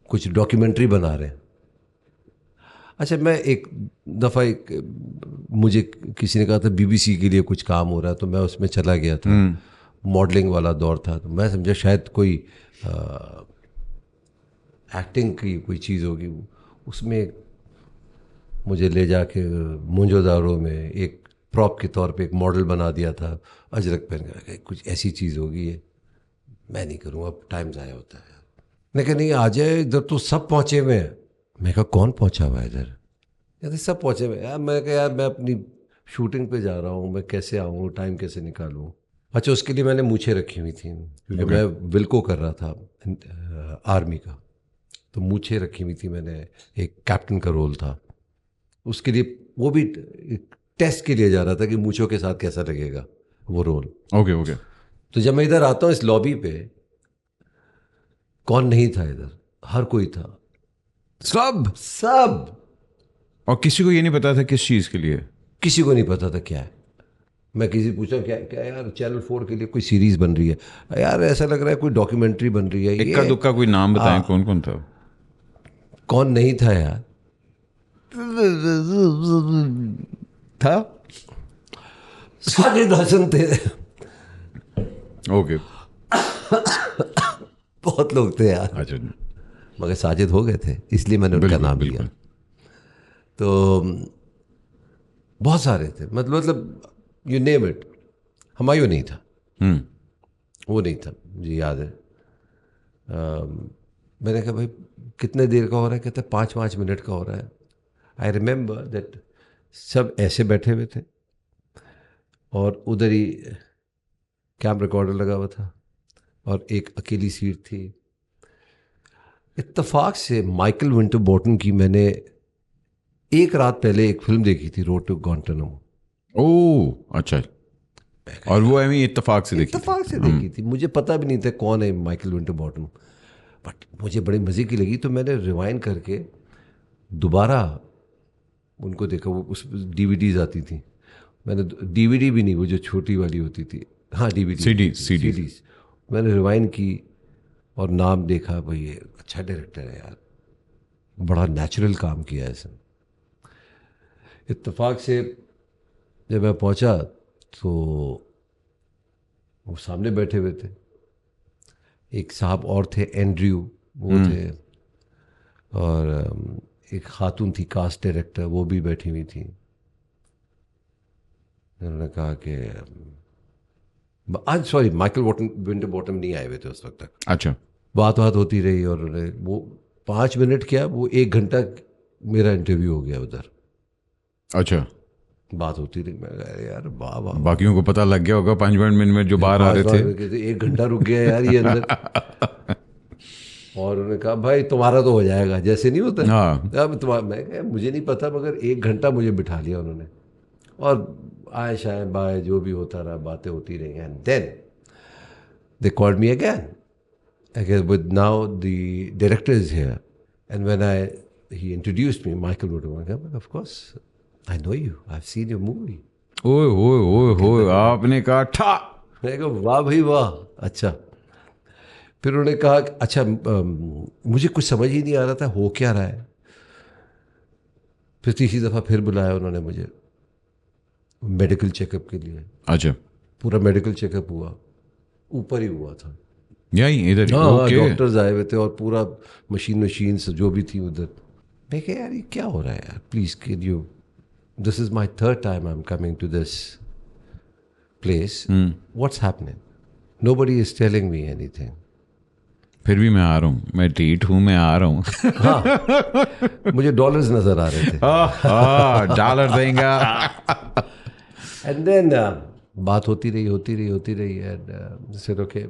कुछ डॉक्यूमेंट्री बना रहे हैं। अच्छा, मैं एक दफ़ा मुझे किसी ने कहा था बीबीसी के लिए कुछ काम हो रहा है, तो मैं उसमें चला गया था। मॉडलिंग वाला दौर था, तो मैं समझा शायद कोई एक्टिंग की कोई चीज़ होगी। उसमें मुझे ले जाके मोंजोदारो में एक प्रॉप के तौर पे एक मॉडल बना दिया था, अजरक पहन कर। कुछ ऐसी चीज़ होगी ये, मैं नहीं करूँगा, अब टाइम ज़ाया होता है। मैं कहा नहीं आ जाए, इधर तो सब पहुँचे हुए हैं। मैं कहा कौन पहुँचा हुआ है इधर? कहते सब पहुँचे हुए यार। मैं कहा यार मैं अपनी शूटिंग पे जा रहा हूँ, मैं कैसे आऊँ, टाइम कैसे निकालूँ? अच्छा, उसके लिए मैंने मूछें रखी हुई थी, क्योंकि मैं विल्को कर रहा था आर्मी का, तो मूछें रखी हुई थी मैंने। एक कैप्टन का रोल था, उसके लिए वो भी टेस्ट के लिए जा रहा था कि मूछों के साथ कैसा लगेगा वो रोल। Okay okay. तो जब मैं इधर आता हूँ इस लॉबी पे, कौन नहीं था इधर? हर कोई था, सब सब। और किसी को ये नहीं पता था किस चीज़ के लिए? किसी को नहीं पता था क्या है। मैं किसी पूछा क्या क्या यार, चैनल 4 के लिए कोई सीरीज बन रही है यार, ऐसा लग रहा है कोई डॉक्यूमेंट्री बन रही है। इक्का ये दुक्का कोई नाम बताएं, कौन कौन था? कौन नहीं था यार? था साजिद हसन थे। ओके। बहुत लोग थे यार, अच्छा, मगर साजिद हो गए थे, इसलिए मैंने उनका बिल्कुल नाम लिया। बिल्कुल। तो बहुत सारे थे, मतलब यू नेम इट। हुमायूं नहीं था, वो नहीं था, मुझे याद है। मैंने कहा भाई कितने देर का हो रहा है? कहते 5-5 मिनट का हो रहा है। आई रिमेंबर दैट सब ऐसे बैठे हुए थे, और उधर ही कैम रिकॉर्डर लगा हुआ था, और एक अकेली सीट थी। इत्तेफाक से माइकल विंटरबॉटन की मैंने एक रात पहले एक फिल्म देखी थी, रोड टू गुआंटानामो। ओह अच्छा, और वो हमें इत्तेफाक से देखी थी? इत्तेफाक से देखी थी, मुझे पता भी नहीं था कौन है माइकल विंटरबॉटन, बट मुझे बड़ी मज़े की लगी, तो मैंने रिवाइंड करके दोबारा उनको देखा। वो उस डीवीडीज आती थी, मैंने डीवीडी भी नहीं, वो जो छोटी वाली होती थी, हाँ डीवीडी, सीडीज मैंने रिवाइंड की, और नाम देखा भाई ये अच्छा डायरेक्टर है यार, बड़ा नेचुरल काम किया है इसने। इत्तेफाक से जब मैं पहुंचा तो वो सामने बैठे हुए थे, एक साहब और थे, एंड्रयू वो थे, और एक खातून थी कास्ट डायरेक्टर, वो भी बैठी हुई थी। उन्होंने कहा कि आज सॉरी माइकल विंटर बॉटम नहीं आए हुए थे उस वक्त तक। अच्छा बात होती रही और उन्होंने वो 5 मिनट क्या वो 1 घंटा मेरा इंटरव्यू हो गया उधर। अच्छा, बात होती रही, मैं कहा यार वाह वाह। बाकियों को पता लग गया होगा 5 मिनट में जो बाहर आ रहे थे। 1 घंटा रुक गया यार ये अंदर। और उन्होंने कहा भाई तुम्हारा तो हो जाएगा, जैसे नहीं होता। हाँ। अब तुम्हारा, मैं कहा मुझे नहीं पता, मगर 1 घंटा मुझे बिठा लिया उन्होंने। और आए शायद बाय जो भी होता रहा, बातें होती रही। And then they called me again, with now the director is here, and when he introduced me, Michael Woodward, of course I know you, I've seen your movie. ओए ओए ओए ओए, आपने कहा ठा। मैं कहा वाह भाई वाह, अच्छा। फिर उन्होंने कहा अच्छा मुझे कुछ समझ ही नहीं आ रहा था हो क्या रहा है। फिर तीसरी दफ़ा फिर बुलाया उन्होंने मुझे मेडिकल चेकअप के लिए। अच्छा, पूरा मेडिकल चेकअप हुआ, ऊपर ही हुआ था। यही इधर? हाँ ओके। डॉक्टर्स आए हुए थे और पूरा मशीन से जो भी थी उधर। मैं कहा यार ये क्या हो रहा है यार, please can you, this is my 3rd time I am coming to this place, what's happening, nobody is telling me anything. फिर भी मैं आ रहा हूँ, मैं ट्रीट हूँ, मैं आ रहा हूँ। हाँ मुझे डॉलर्स नज़र आ रहे थे। डॉलर देंगे। एंड देन बात होती रही and said okay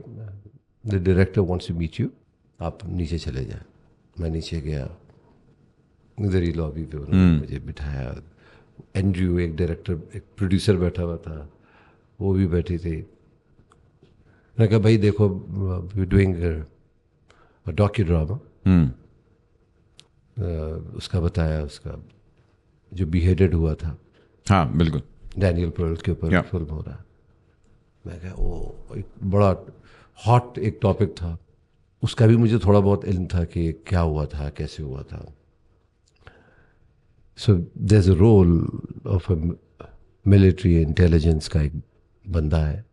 the director wants to meet you, आप नीचे चले जाए। मैं नीचे गया, इधर ही लॉबी पे उन्होंने मुझे बिठाया। एंड्रयू एक डायरेक्टर, एक प्रोड्यूसर बैठा हुआ था, वो भी बैठी थी। मैंने कहा भाई देखो वी डूइंग डॉक्यू ड्रामा, उसका बताया, उसका जो बिहेडेड हुआ था हाँ बिल्कुल। डैनियल पर्ल के ऊपर फिल्म हो रहा है। मैं कहा वो एक बड़ा हॉट एक टॉपिक था, उसका भी मुझे थोड़ा बहुत इल्म था कि क्या हुआ था, कैसे हुआ था। So there is a role of a military intelligence का एक बंदा है,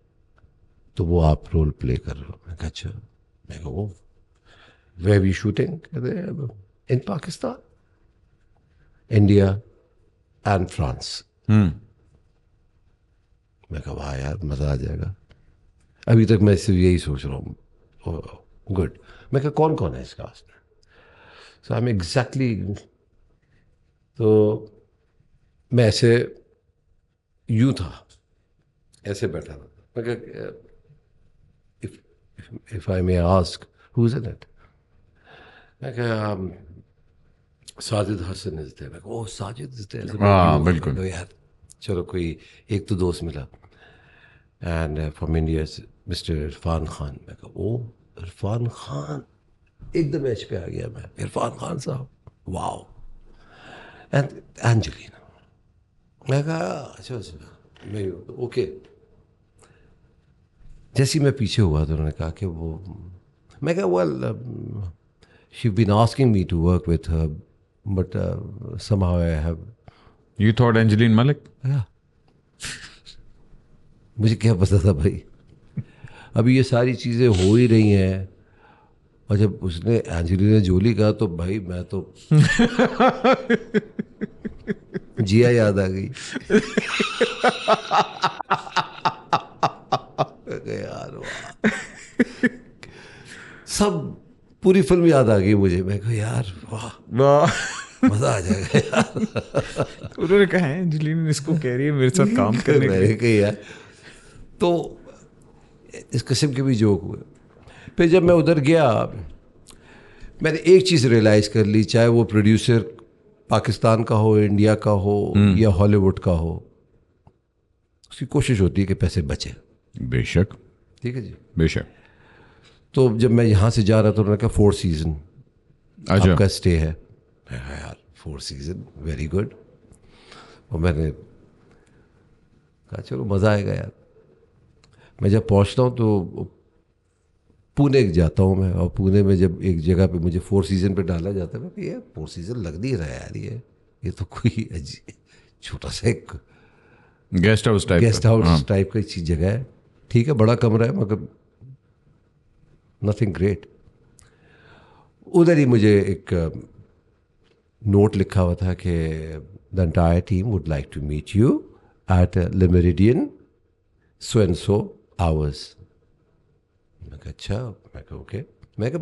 तो वो आप रोल प्ले कर रहे हो। मैं कहा अच्छा। मैं कहा वो where we shooting, in Pakistan, India and France. मैं कहा वाह यार मज़ा आ जाएगा। अभी तक मैं सिर्फ यही सोच रहा हूँ। गुड। मैं कहा कौन कौन है इस कास्ट में? सो आई एम एग्जैक्टली, तो मैं ऐसे यूँ था, ऐसे बैठा था। मैं कहा if I may ask who is in it? मैं कहा साजिद हसन इज देयर। मैं कहा ओह साजिद इज देयर। हाँ बिल्कुल। यार चलो कोई एक तो दोस्त मिला। And from India mister Irfan Khan. मैं कहा ओ इरफान खान, एकदम एच पे आ गया मैं, इरफान खान साहब वाओ। And Angelina. मैं कहा अच्छा मैं ओके। जैसे ही मैं पीछे हुआ तो उन्होंने कहा कि वो, मैं कहा well she been asking me to work with her but somehow I have. You thought Angeline Malik? मुझे क्या पता था भाई, अभी ये सारी चीज़ें हो ही रही हैं। और जब उसने एंजेलिना जोली कहा तो भाई मैं तो जिया याद आ गई। यार वाह, सब पूरी फिल्म याद आ गई मुझे। मैं कहा यार वाह वाह। मज़ा आ जाएगा यार। उन्होंने कहा है एंजेलिना इसको कह रही है मेरे साथ काम करने के लिए। मैंने कहा यार, तो इस किस्म के भी जोक हुए। फिर जब मैं उधर गया मैंने एक चीज़ रियलाइज़ कर ली, चाहे वो प्रोड्यूसर पाकिस्तान का हो, इंडिया का हो या हॉलीवुड का हो, उसकी कोशिश होती है कि पैसे बचे। बेशक। ठीक है जी। बेशक। तो जब मैं यहाँ से जा रहा था उन्होंने कहा 4 सीज़न अच्छा। आपका स्टे है। मैं कहा यार 4 सीज़न वेरी गुड। और मैंने कहा चलो मज़ा आएगा यार। मैं जब पहुँचता हूँ तो पुणे जाता हूँ मैं, और पुणे में जब एक जगह पे मुझे 4 सीज़न पे डाला जाता है, मैं कहा यार 4 सीज़न लग नहीं रहा है यार, ये तो कोई छोटा सा एक गेस्ट हाउस टाइप का चीज जगह है। ठीक है बड़ा कमरा है मगर नथिंग ग्रेट। उधर ही मुझे एक नोट लिखा हुआ था कि the entire team would like to meet you at Le Méridien so and so hours. मैं कहा अच्छा, मैं कहा ओके. मैं कहा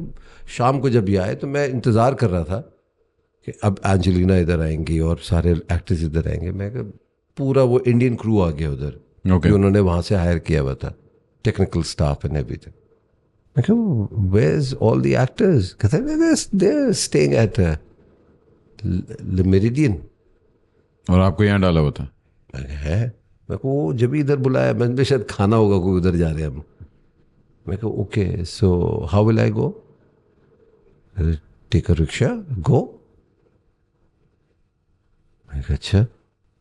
शाम को जब ये आए तो मैं इंतज़ार कर रहा था कि अब एंजेलिना इधर आएंगी और सारे एक्टर्स इधर आएंगे. मैं कहा पूरा वो इंडियन क्रू आ गया उधर, Okay. जो उन्होंने वहाँ से हायर किया हुआ था, टेक्निकल स्टाफ एंड एवरीथिंग. मैं कहा वेयर्स ऑल द एक्टर्स? कहते हैं they are staying at Le Méridien. और आपको यहाँ डाला हुआ था? मैं कहा है. मैं को जब भी इधर बुलाया, मैंने शायद खाना होगा, कोई उधर जा रहे हैं हम. मैं कहा okay, so how will I go? Take a rickshaw, go. मैं कहा अच्छा,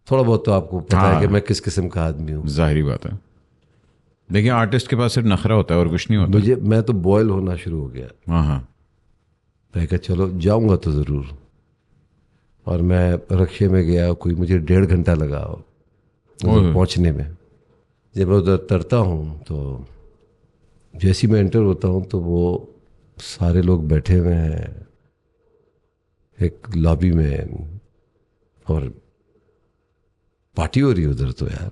थोड़ा बहुत तो आपको पता है कि मैं किस किस्म का आदमी हूँ. जाहिर बात है. देखिए आर्टिस्ट के पास सिर्फ नखरा होता है और कुछ नहीं होता. मैं तो बॉयल होना शुरू हो गया. हाँ हाँ. मैं कहा चलो जाऊँगा तो ज़रूर. और मैं रिक्शे में गया, कोई मुझे 1.5 घंटा लगा उधर पहुँचने में. जब मैं उधर उतरता हूँ तो जैसे ही मैं एंटर होता हूँ तो वो सारे लोग बैठे हुए हैं एक लॉबी में और पार्टी हो रही है उधर. तो यार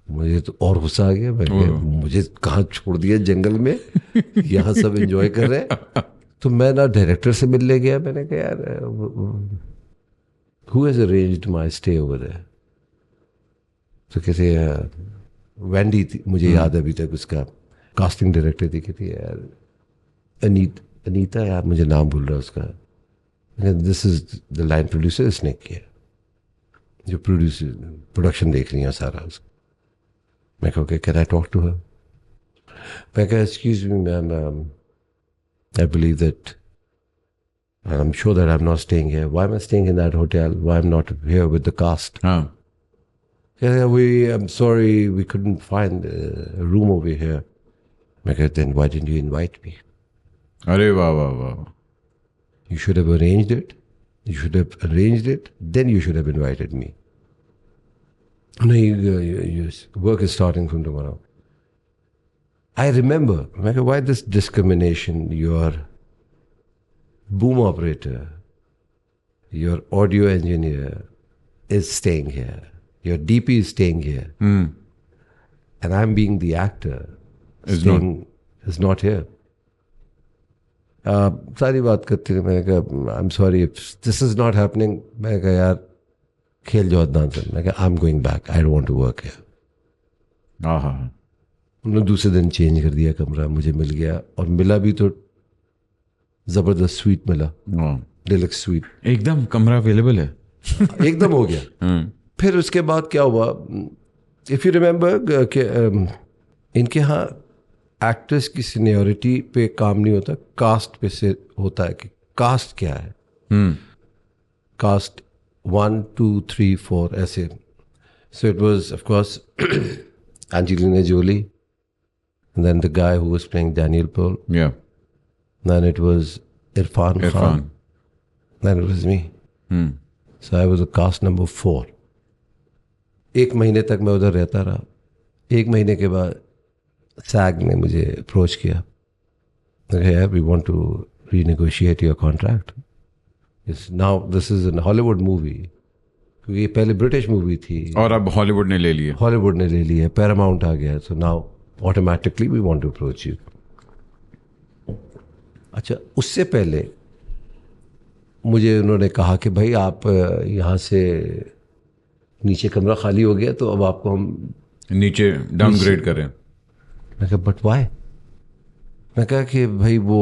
मुझे तो और गुस्सा आ गया. मैं मुझे कहाँ छोड़ दिया जंगल में, यहाँ सब एंजॉय कर रहे हैं. तो मैं ना डायरेक्टर से मिलने गया. मैंने कहा यार who has arranged my stay over there? तो कहते वैंडी थी, मुझे याद है अभी तक, उसका कास्टिंग डायरेक्टर थी. कहती यार अनीता, यार मुझे नाम भूल रहा है उसका. This is the line producer, इसने किया, जो प्रोडक्शन देख रही है सारा उसका. मैं कहा can I talk to her? मैं कहा excuse me ma'am, I believe that, and I'm sure that I'm not staying here. Why am I staying in that hotel? Why I'm not here with the cast? हाँ. Yeah, I'm sorry, we couldn't find a room over here. I said, then why didn't you invite me? अरे वाह वाह वाह. You should have arranged it. You should have arranged it. Then you should have invited me. No, your work is starting from tomorrow. I remember, why this discrimination? Your boom operator, your audio engineer is staying here. Your DP is staying here. And I'm being the actor. Is not here. सारी बात करते थे. मैंने कहा I'm sorry if this is not happening. मैंने कहा यार खेल जो अदनान से. मैंने कहा I'm going back. I don't want to work here. हाँ. उन्होंने दूसरे दिन चेंज कर दिया कमरा. मुझे मिल गया, और मिला भी तो ज़बरदस्त स्वीट मिला, डिलक्स स्वीट. एकदम कमरा अवेलेबल है. एकदम हो गया. फिर उसके बाद क्या हुआ, इफ़ यू रिमेंबर कि इनके यहाँ एक्टर्स की सीनियरिटी पे काम नहीं होता, कास्ट पे से होता है कि कास्ट क्या है. कास्ट 1 2 3 4 ऐसे. So it was of course Angelina Jolie, and then the guy who was playing Daniel Pearl. Yeah. Then it was Irfan Khan. Then it was me. So I was a cast number 4. 1 महीने तक मैं उधर रहता रहा. 1 महीने के बाद SAG ने मुझे अप्रोच किया. Yeah, we want to renegotiate your contract. Now this is a Hollywood movie. क्योंकि ये पहले ब्रिटिश मूवी थी और अब हॉलीवुड ने ले लिया. हॉलीवुड ने ले लिया, पैरामाउंट आ गया. So now automatically we want to approach you. अच्छा, उससे पहले मुझे उन्होंने कहा कि भाई आप यहाँ से नीचे कमरा खाली हो गया, तो अब आपको हम नीचे डाउनग्रेड करें. मैं कहा बट वाई? मैं कहा कि भाई वो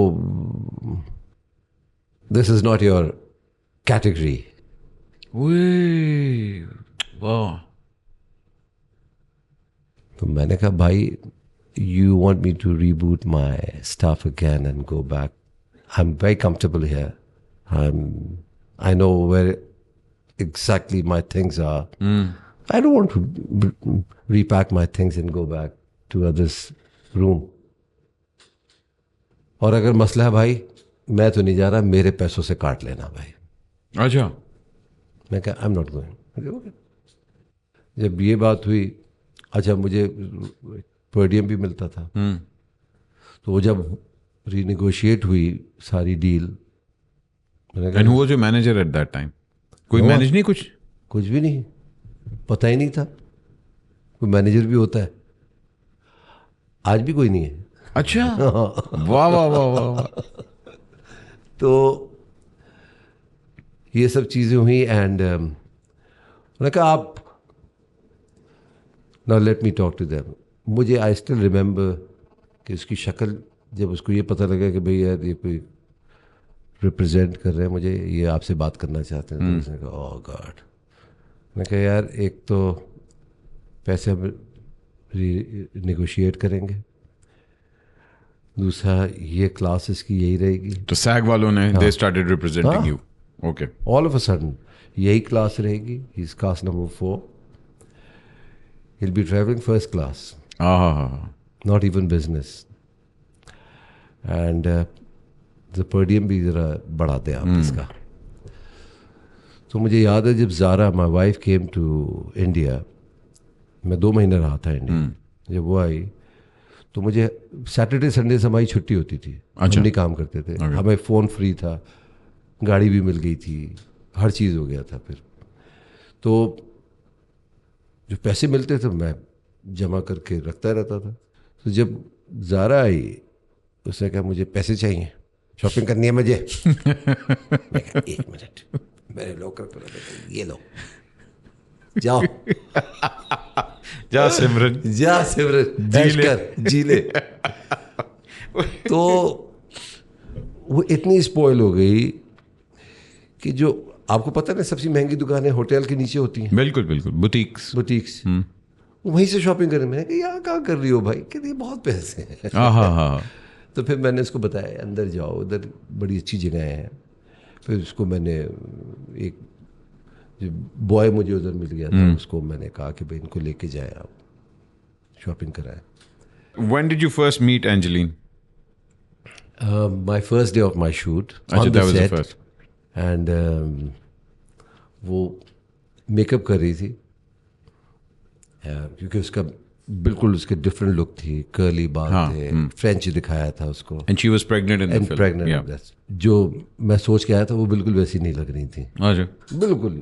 this is not your category. वाह. तो मैंने कहा भाई you want me to reboot my stuff again and go back. I'm very comfortable here. I know where exactly my things are. I don't want to repack my things and go back to others' room. और अगर मसला है भाई, मैं तो नहीं जा रहा, मेरे पैसों से काट लेना भाई. अच्छा. मैं कहा I'm not going. जब ये बात हुई, अच्छा मुझे per-diem भी मिलता था. तो वो जब रीनेगोशिएट हुई सारी डील, मैंने and who was your manager at that time? कोई मैनेज नहीं कुछ? कुछ भी नहीं, पता ही नहीं था कोई मैनेजर भी होता है। आज भी कोई नहीं है। अच्छा, वाह वाह वाह वाह वाह। तो ये सब चीज़ें हुई एंड मैंने कहा आप now let me talk to them. मुझे आई स्टिल रिमेंबर कि उसकी शक्ल, जब उसको ये पता लगा कि भाई यार ये कोई रिप्रेजेंट कर रहे हैं मुझे, ये आपसे बात करना चाहते हैं, तो उसने कहा ओह गॉड। मैं कहा यार एक तो पैसे हम नेगोशिएट करेंगे, दूसरा ये क्लासेस की यही रहेगी, तो सैग वालों ने they started representing you? Okay, all of a sudden यही क्लास रहेगी, he is class number 4, he'll be traveling first class, not even business, and the per diem भी ज़रा बढ़ा दे आप इसका। तो मुझे याद है जब Zara my wife came to India, मैं 2 महीने रहा था इंडिया, जब वो आई तो मुझे सैटरडे संडे से हमारी छुट्टी होती थी। हम नहीं काम करते थे, हमें फ़ोन फ्री था, गाड़ी भी मिल गई थी, हर चीज़ हो गया था। फिर तो जो पैसे मिलते थे मैं जमा करके रखता रहता था। तो जब ज़ारा आई उसने कहा मुझे पैसे चाहिए, शॉपिंग करनी है मुझे। मैं कहा 1 मिनट, मेरे लॉकर पर रखा, ये लो, जाओ जा सिमरन, जा सिमरन, ऐश कर, जी ले। तो वो इतनी स्पॉइल हो गई कि जो आपको पता है ना, सबसे महंगी दुकानें होटल के नीचे होती हैं। बिल्कुल बिल्कुल, बुटीक्स। वहीं से शॉपिंग करें। मैंने कहा यहाँ कहाँ कर रही हो भाई, कहती बहुत पैसे हैं। हाँ। तो फिर मैंने उसको बताया अंदर जाओ, उधर बड़ी अच्छी जगह है। फिर उसको मैंने एक जो बॉय मुझे उधर मिल गया था, उसको मैंने कहा कि भाई इनको लेके जाए, आप शॉपिंग कराएं। When did you first meet Angeline? My first day of my shoot अच्छा, on the that was the set, first. and वो मेकअप कर रही थी, क्योंकि उसका बिल्कुल उसके डिफरेंट लुक थी, कर्ली बाल थे, फ्रेंच दिखाया था उसको, And she was pregnant in the and film. pregnant Yeah. of that. जो मैं सोच के आया था वो बिल्कुल वैसी नहीं लग रही थी, अच्छा। बिल्कुल।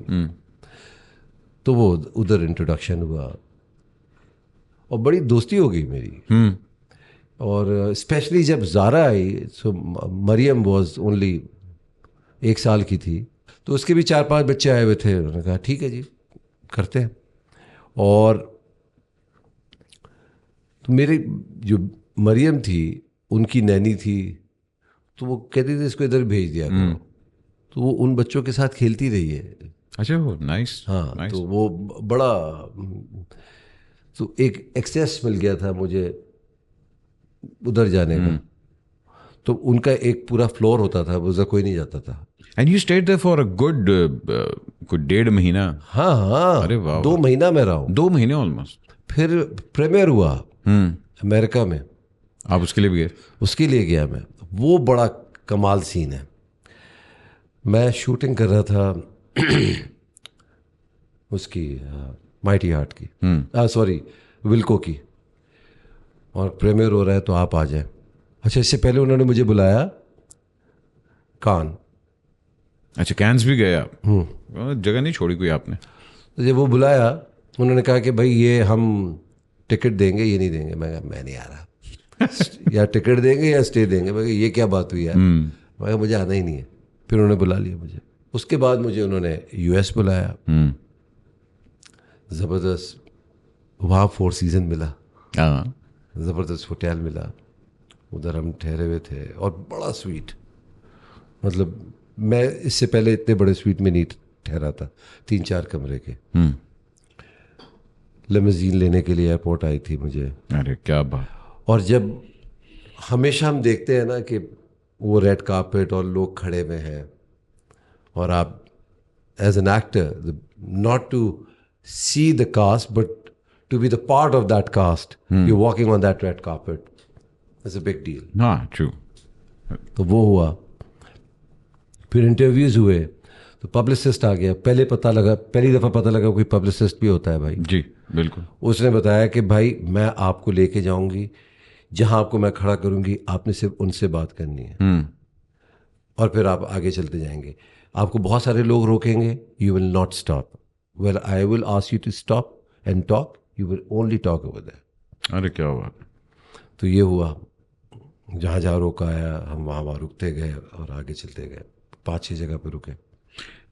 तो वो उधर इंट्रोडक्शन हुआ और बड़ी दोस्ती हो गई मेरी। और स्पेशली जब ज़ारा आई, सो मरियम वॉज ओनली 1 साल की थी, तो उसके भी 4-5 बच्चे आए हुए थे। उन्होंने कहा ठीक है जी, करते हैं। और तो मेरी जो मरियम थी उनकी नैनी थी, तो वो कहती थी इसको इधर भेज दिया करो, तो वो उन बच्चों के साथ खेलती रही है। अच्छा, वो नाइस। हाँ, तो वो बड़ा, तो एक एक्सेस मिल गया था मुझे उधर जाने का। तो उनका एक पूरा फ्लोर होता था, उधर कोई नहीं जाता था। And you stayed there for a good कुछ 1.5 महीना? हाँ, अरे वाह, 2 महीना मैं रहा हूँ। 2 महीने ऑलमोस्ट। फिर प्रीमियर हुआ अमेरिका में, आप उसके लिए भी गए? उसके लिए गया मैं। वो बड़ा कमाल सीन है। मैं शूटिंग कर रहा था उसकी माइटी हार्ट की, सॉरी विल्को की, और प्रीमियर हो रहा है तो आप आ जाए। अच्छा, इससे पहले उन्होंने मुझे बुलाया कान। अच्छा, कैंस भी गए आप? जगह नहीं छोड़ी कोई आपने? तो जब वो बुलाया, उन्होंने कहा कि भाई ये हम टिकट देंगे, ये नहीं देंगे। मैं नहीं आ रहा। या टिकट देंगे या स्टे देंगे। मैं ये क्या बात हुई यार। मैं मुझे आना ही नहीं है। फिर उन्होंने बुला लिया मुझे। उसके बाद मुझे उन्होंने यूएस बुलाया, ज़बरदस्त, वहाँ 4 सीज़न मिला, ज़बरदस्त होटल मिला, उधर हम ठहरे हुए थे, और बड़ा स्वीट, मतलब मैं इससे पहले इतने बड़े स्वीट में नहीं ठहरा था। 3-4 कमरे के। लिमोजीन लेने के लिए एयरपोर्ट आई थी मुझे। अरे क्या बात। और जब हमेशा हम देखते हैं ना कि वो रेड कार्पेट और लोग खड़े हुए हैं, और आप as an actor not to see the cast but to be the part of that cast, you walking on that red carpet, it's a big deal. हाँ, ट्रू। तो वो हुआ। फिर इंटरव्यूज़ हुए तो पब्लिसिस्ट आ गया। पहली दफ़ा पता लगा कोई पब्लिसिस्ट भी होता है भाई। जी बिल्कुल। उसने बताया कि भाई मैं आपको लेके जाऊंगी, जहां आपको मैं खड़ा करूंगी, आपने सिर्फ उनसे बात करनी है। और फिर आप आगे चलते जाएंगे. आपको बहुत सारे लोग रोकेंगे, you will not stop. Well I will ask you to stop and talk, you will only talk over there. अरे क्या हुआ? तो ये हुआ, जहाँ जहाँ रोका आया हम वहाँ वहाँ रुकते गए और आगे चलते गए. 5-6 जगह पे रुके.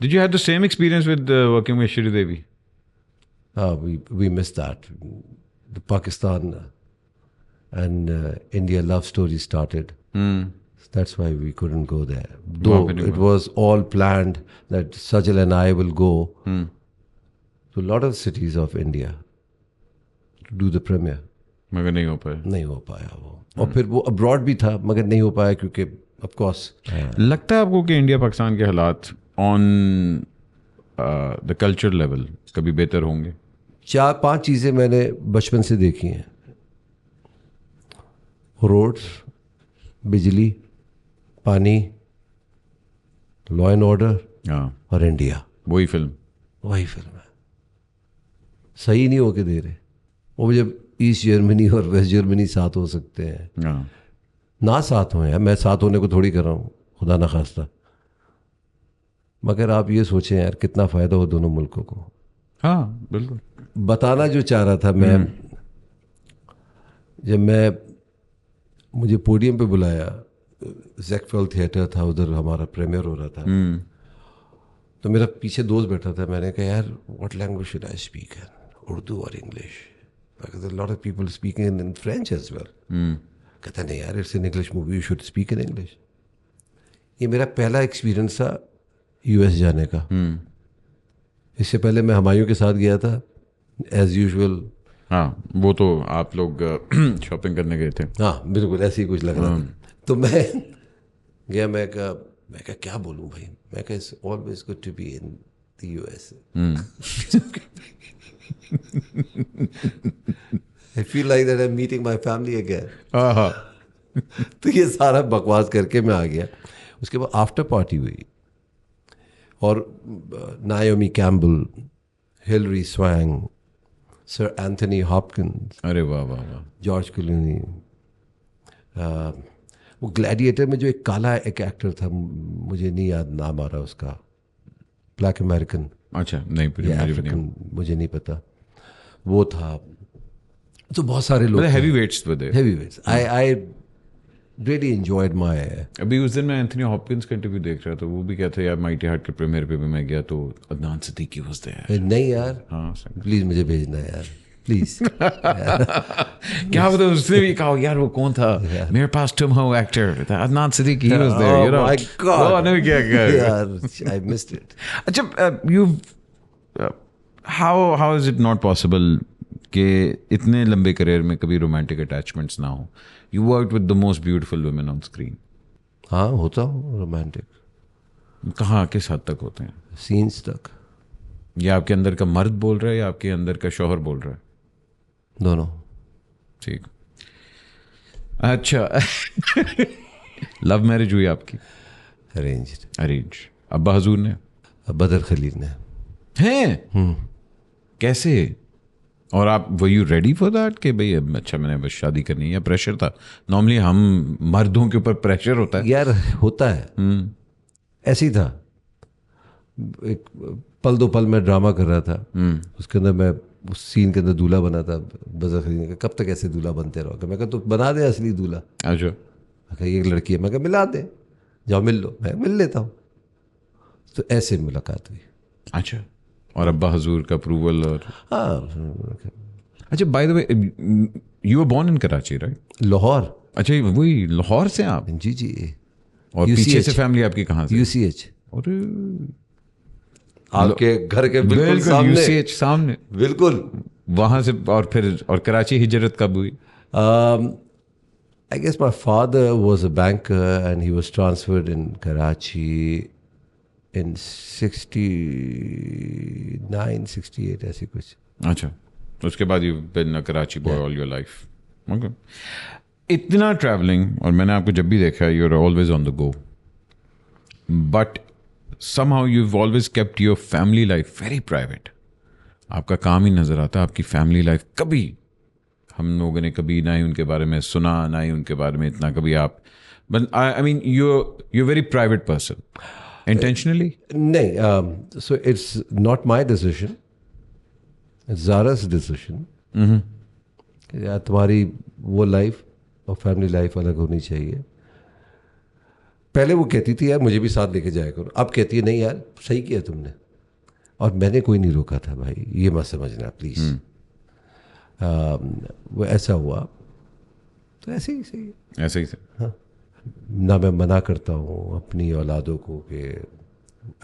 Did you have the same experience with working with Shri Devi? We missed that. The Pakistan and India love story started. That's why we couldn't go there. Though it was all planned that Sajal and I will go to a lot of cities of India to do the premiere. मगर नहीं हो पाया. नहीं हो पाया वो. और फिर वो अब्रॉड भी था मगर नहीं हो पाया क्योंकि ऑफ कोर्स. लगता है आपको कि इंडिया पाकिस्तान के हालात ऑन द कल्चर लेवल कभी बेहतर होंगे? 4-5 चीज़ें मैंने बचपन से देखी हैं. रोड्स, बिजली, पानी, लॉ एंड ऑर्डर हाँ, और इंडिया. वही फिल्म है. सही नहीं होके दे रहे. वो जब ईस्ट जर्मनी और वेस्ट जर्मनी साथ हो सकते हैं, हाँ. ना साथ हों यार. मैं साथ होने को थोड़ी कर रहा हूँ, खुदा ना खास्ता. मगर आप ये सोचें यार कितना फ़ायदा हो दोनों मुल्कों को. हाँ बिल्कुल. बताना जो चाह रहा था मैं, जब मुझे पोडियम पे बुलाया, ज़ेकफेल थिएटर था उधर, हमारा प्रीमियर हो रहा था. तो मेरा पीछे दोस्त बैठा था. मैंने कहा यार what language should I speak, Urdu और English? Because a lot of people speaking in French as well. कहता नहीं यार, it's an English movie, you should speak in English. ये मेरा पहला एक्सपीरियंस था यूएस जाने का. इससे पहले मैं हुमायूं के साथ गया था एज यूजुअल. हाँ, वो तो आप लोग शॉपिंग करने गए थे. हाँ बिल्कुल ऐसे ही कुछ लग रहा था. तो मैं गया, मैं कहा क्या बोलूँ भाई. मैं कहा it's always good to be in the US. I feel like that I'm meeting my family again. तो ये सारा बकवास करके मैं आ गया. उसके बाद आफ्टर पार्टी हुई और नायोमी Campbell, Hillary swing, sir Anthony Hopkins, अरे वाह वाह वाह, जॉर्ज क्लूनी. वो ग्लैडिएटर में जो एक काला एक एक्टर था, मुझे नहीं याद नाम आ रहा उसका, ब्लैक अमेरिकन. अच्छा नहीं, मुझे नहीं पता. वो था. तो बहुत सारे लोग, हैवी वेट्स थे. Heavy weights. I really enjoyed my. अभी उस दिन मैं एंथनी हॉपकिंस का इंटरव्यू देख रहा था. वो भी कहते हैं यार माइटी हार्ट के प्रीमियर पे भी मैं गया तो अदनान सिद्दीकी वाज देयर. नहीं यार, हाँ प्लीज मुझे भेजना यार, प्लीज. क्या बता, उसने भी कहा यार वो कौन था मेरे पास, तुम हो actor Adnan Siddiqui, he was there. You know, my god, नहीं क्या यार आई मिस्ड इट. अच्छा, you how is it not possible कि इतने लंबे करियर में कभी रोमांटिक अटैचमेंट्स ना हो? You work with the most beautiful women on screen. हाँ होता हूँ रोमांटिक. कहाँ किस हद तक होते हैं? सीन्स तक. ये आपके अंदर का मर्द बोल रहा है या आपके अंदर का शौहर बोल रहा है? दोनों. ठीक. अच्छा. लव मैरिज हुई आपकी? अरेंज्ड. अरेंज. अब्बा हजूर ने? बदर खलील ने. हैं? कैसे? और आप were you ready for that कि भाई अच्छा मैंने बस शादी करनी है, या प्रेशर था? नॉर्मली हम मर्दों के ऊपर प्रेशर होता है यार. होता है. ऐसे ही था. एक पल दो पल में ड्रामा कर रहा था. उसके अंदर मैं उस सीन के अंदर दूल्हा बना था. बदर खलील ने कहा कब तक ऐसे दूल्हा बनते रहोगे? मैं कहा तो बना दे असली दूल्हा. अच्छा. मैं कहा ये एक लड़की है. मैं कहा मिला दे, जाओ मिल लो. मैं मिल लेता हूँ. तो ऐसे मुलाकात हुई. अच्छा. और अब्बा हजूर का अप्रूवल? और हाँ. अच्छा, by the way you were born in Karachi right? Lahore. अच्छा, वही लाहौर से आप? जी जी. और पीछे से फैमिली आपकी कहाँ से? यूसीएच. और आपके घर के बिल्कुल सामने. यूसीएच सामने बिल्कुल. वहाँ से. और फिर और कराची हिजरत कब हुई? I guess my father was a banker and he was transferred in Karachi in 69, 68 ऐसी कुछ. अच्छा. उसके बाद you been a Karachi boy all your life. Okay. इतना ट्रैवलिंग, और मैंने आपको जब भी देखा you are always on the go, but somehow you've always kept your family life very private. आपका काम ही नजर आता है, आपकी फैमिली लाइफ कभी हम लोगों ने कभी ना ही उनके बारे में सुना, ना ही उनके बारे में इतना कभी आप, but I mean you very private person intentionally? नहीं, so it's not my decision, it's Zara's decision. यार तुम्हारी वो लाइफ और फैमिली लाइफ अलग होनी चाहिए। पहले वो कहती थी यार मुझे भी साथ लेके जाया करो, अब कहती है नहीं यार सही किया तुमने, और मैंने कोई नहीं रोका था भाई, ये मत समझना प्लीज़। वो ऐसा हुआ तो ऐसे ही सही है। ऐसे ही से ना मैं मना करता हूँ अपनी औलादों को कि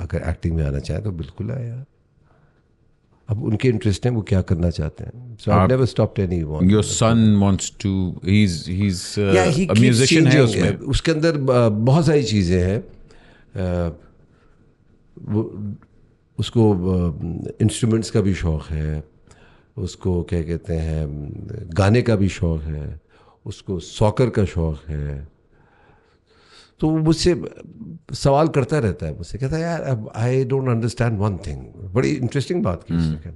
अगर एक्टिंग में आना चाहें तो बिल्कुल आए यार, अब उनके इंटरेस्ट हैं, वो क्या करना चाहते हैं। So I never stopped anyone. Your son wants to, he's Yeah, he a keeps musician है changing, उसमें। उसके अंदर बहुत सारी चीज़ें हैं। वो उसको इंस्ट्रूमेंट्स का भी शौक़ है, उसको क्या कहते हैं गाने का भी शौक़ है, उसको सॉकर का शौक़ है। तो वो मुझसे सवाल करता रहता है, मुझसे कहता है यार I don't understand one thing. बड़ी इंटरेस्टिंग बात की उसने,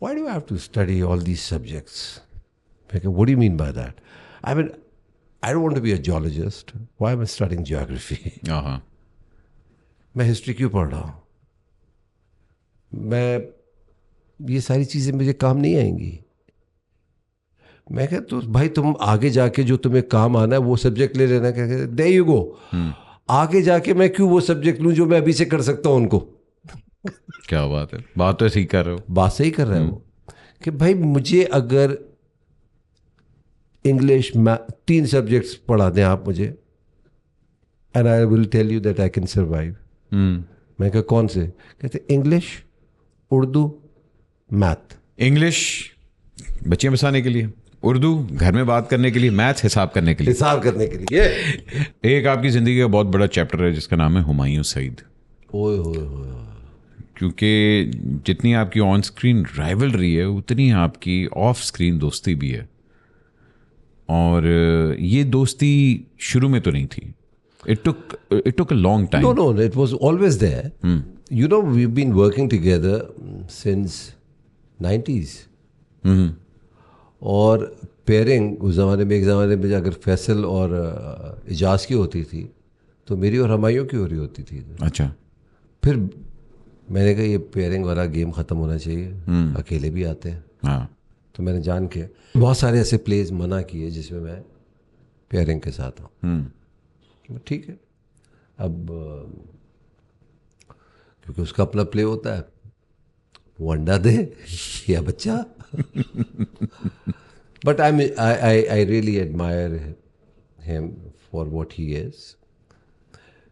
why do have to study all these subjects? मैं कहा what do you mean by that? I mean I don't want to be a geologist, why am I studying geography? हाँ, मैं history क्यों पढ़ रहा हूँ? मैं ये सारी चीज़ें मुझे काम नहीं आएंगी। मैं कहा तो भाई तुम आगे जाके जो तुम्हें काम आना है वो सब्जेक्ट ले लेना। क्या कहते देयर यू गो, आगे जाके मैं क्यों वो सब्जेक्ट लूँ जो मैं अभी से कर सकता हूँ उनको? क्या बात है, बात तो ठीक कर रहे हो। बात सही कर रहा है वो, कि भाई मुझे अगर इंग्लिश मैथ 3 सब्जेक्ट्स पढ़ा दें आप मुझे, and I will tell you that I can survive. मैं कहा कौन से? कहते इंग्लिश, उर्दू, मैथ। इंग्लिश बच्चियां बसाने के लिए, उर्दू घर में बात करने के लिए, मैथ हिसाब करने के लिए। हिसाब करने के लिए। एक आपकी जिंदगी का बहुत बड़ा चैप्टर है जिसका नाम है हुमायूं सईद। ओए होए होए। क्योंकि जितनी आपकी ऑन स्क्रीन राइवलरी है उतनी आपकी ऑफ स्क्रीन दोस्ती भी है, और ये दोस्ती शुरू में तो नहीं थी। It took a long time. No, it was always there. You know, we've been working together since 90s. और पेयरिंग उस ज़माने में, एक ज़माने में अगर फैसल और इजाज की होती थी तो मेरी और हमायूं की हो रही होती थी। अच्छा। फिर मैंने कहा ये पेयरिंग वाला गेम ख़त्म होना चाहिए, अकेले भी आते हैं। हाँ, तो मैंने जान के बहुत सारे ऐसे प्लेज मना किए जिसमें मैं पेयरिंग के साथ हूँ। ठीक है, अब क्योंकि उसका अपना प्ले होता है, वो अंडा दे या बच्चा। But I really admire him for what he is.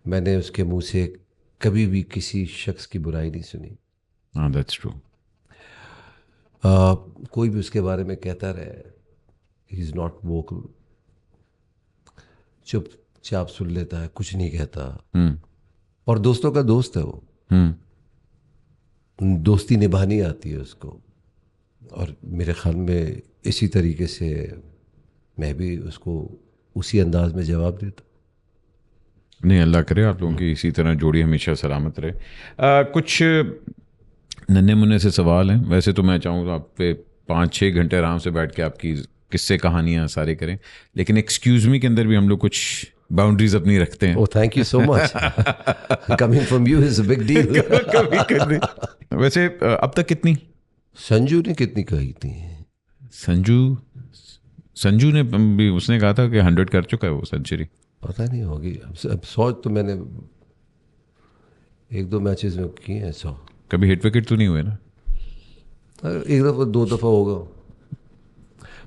मैंने उसके मुंह से कभी भी किसी शख्स की बुराई नहीं सुनी। हाँ, दैट्स ट्रू। कोई भी उसके बारे में कहता रहे, ही इज़ नॉट वोकल, चुपचाप सुन लेता है, कुछ नहीं कहता। और दोस्तों का दोस्त है वो, दोस्ती निभानी आती है उसको। और मेरे ख्याल में इसी तरीके से मैं भी उसको उसी अंदाज में जवाब देता। नहीं, अल्लाह करे आप लोगों की इसी तरह जोड़ी हमेशा सलामत रहे। कुछ नन्हे मुन्ने से सवाल हैं। वैसे तो मैं चाहूँगा आप पे 5-6 घंटे आराम से बैठ के आपकी किस्से कहानियाँ सारे करें, लेकिन एक्सक्यूज़ मी के अंदर भी हम लोग कुछ बाउंड्रीज अपनी रखते हैं। Oh, thank you so much. Coming from you is a big deal. कभी करने। वैसे अब तक कितनी? संजू ने कितनी कही थी? संजू ने भी, उसने कहा था कि 100 कर चुका है वो सेंचुरी। पता नहीं होगी अब 100 तो मैंने 1-2 मैचेस में किए हैं 100। कभी हिट विकेट तो नहीं हुए ना? एक दफ़ा 2 दफ़ा होगा,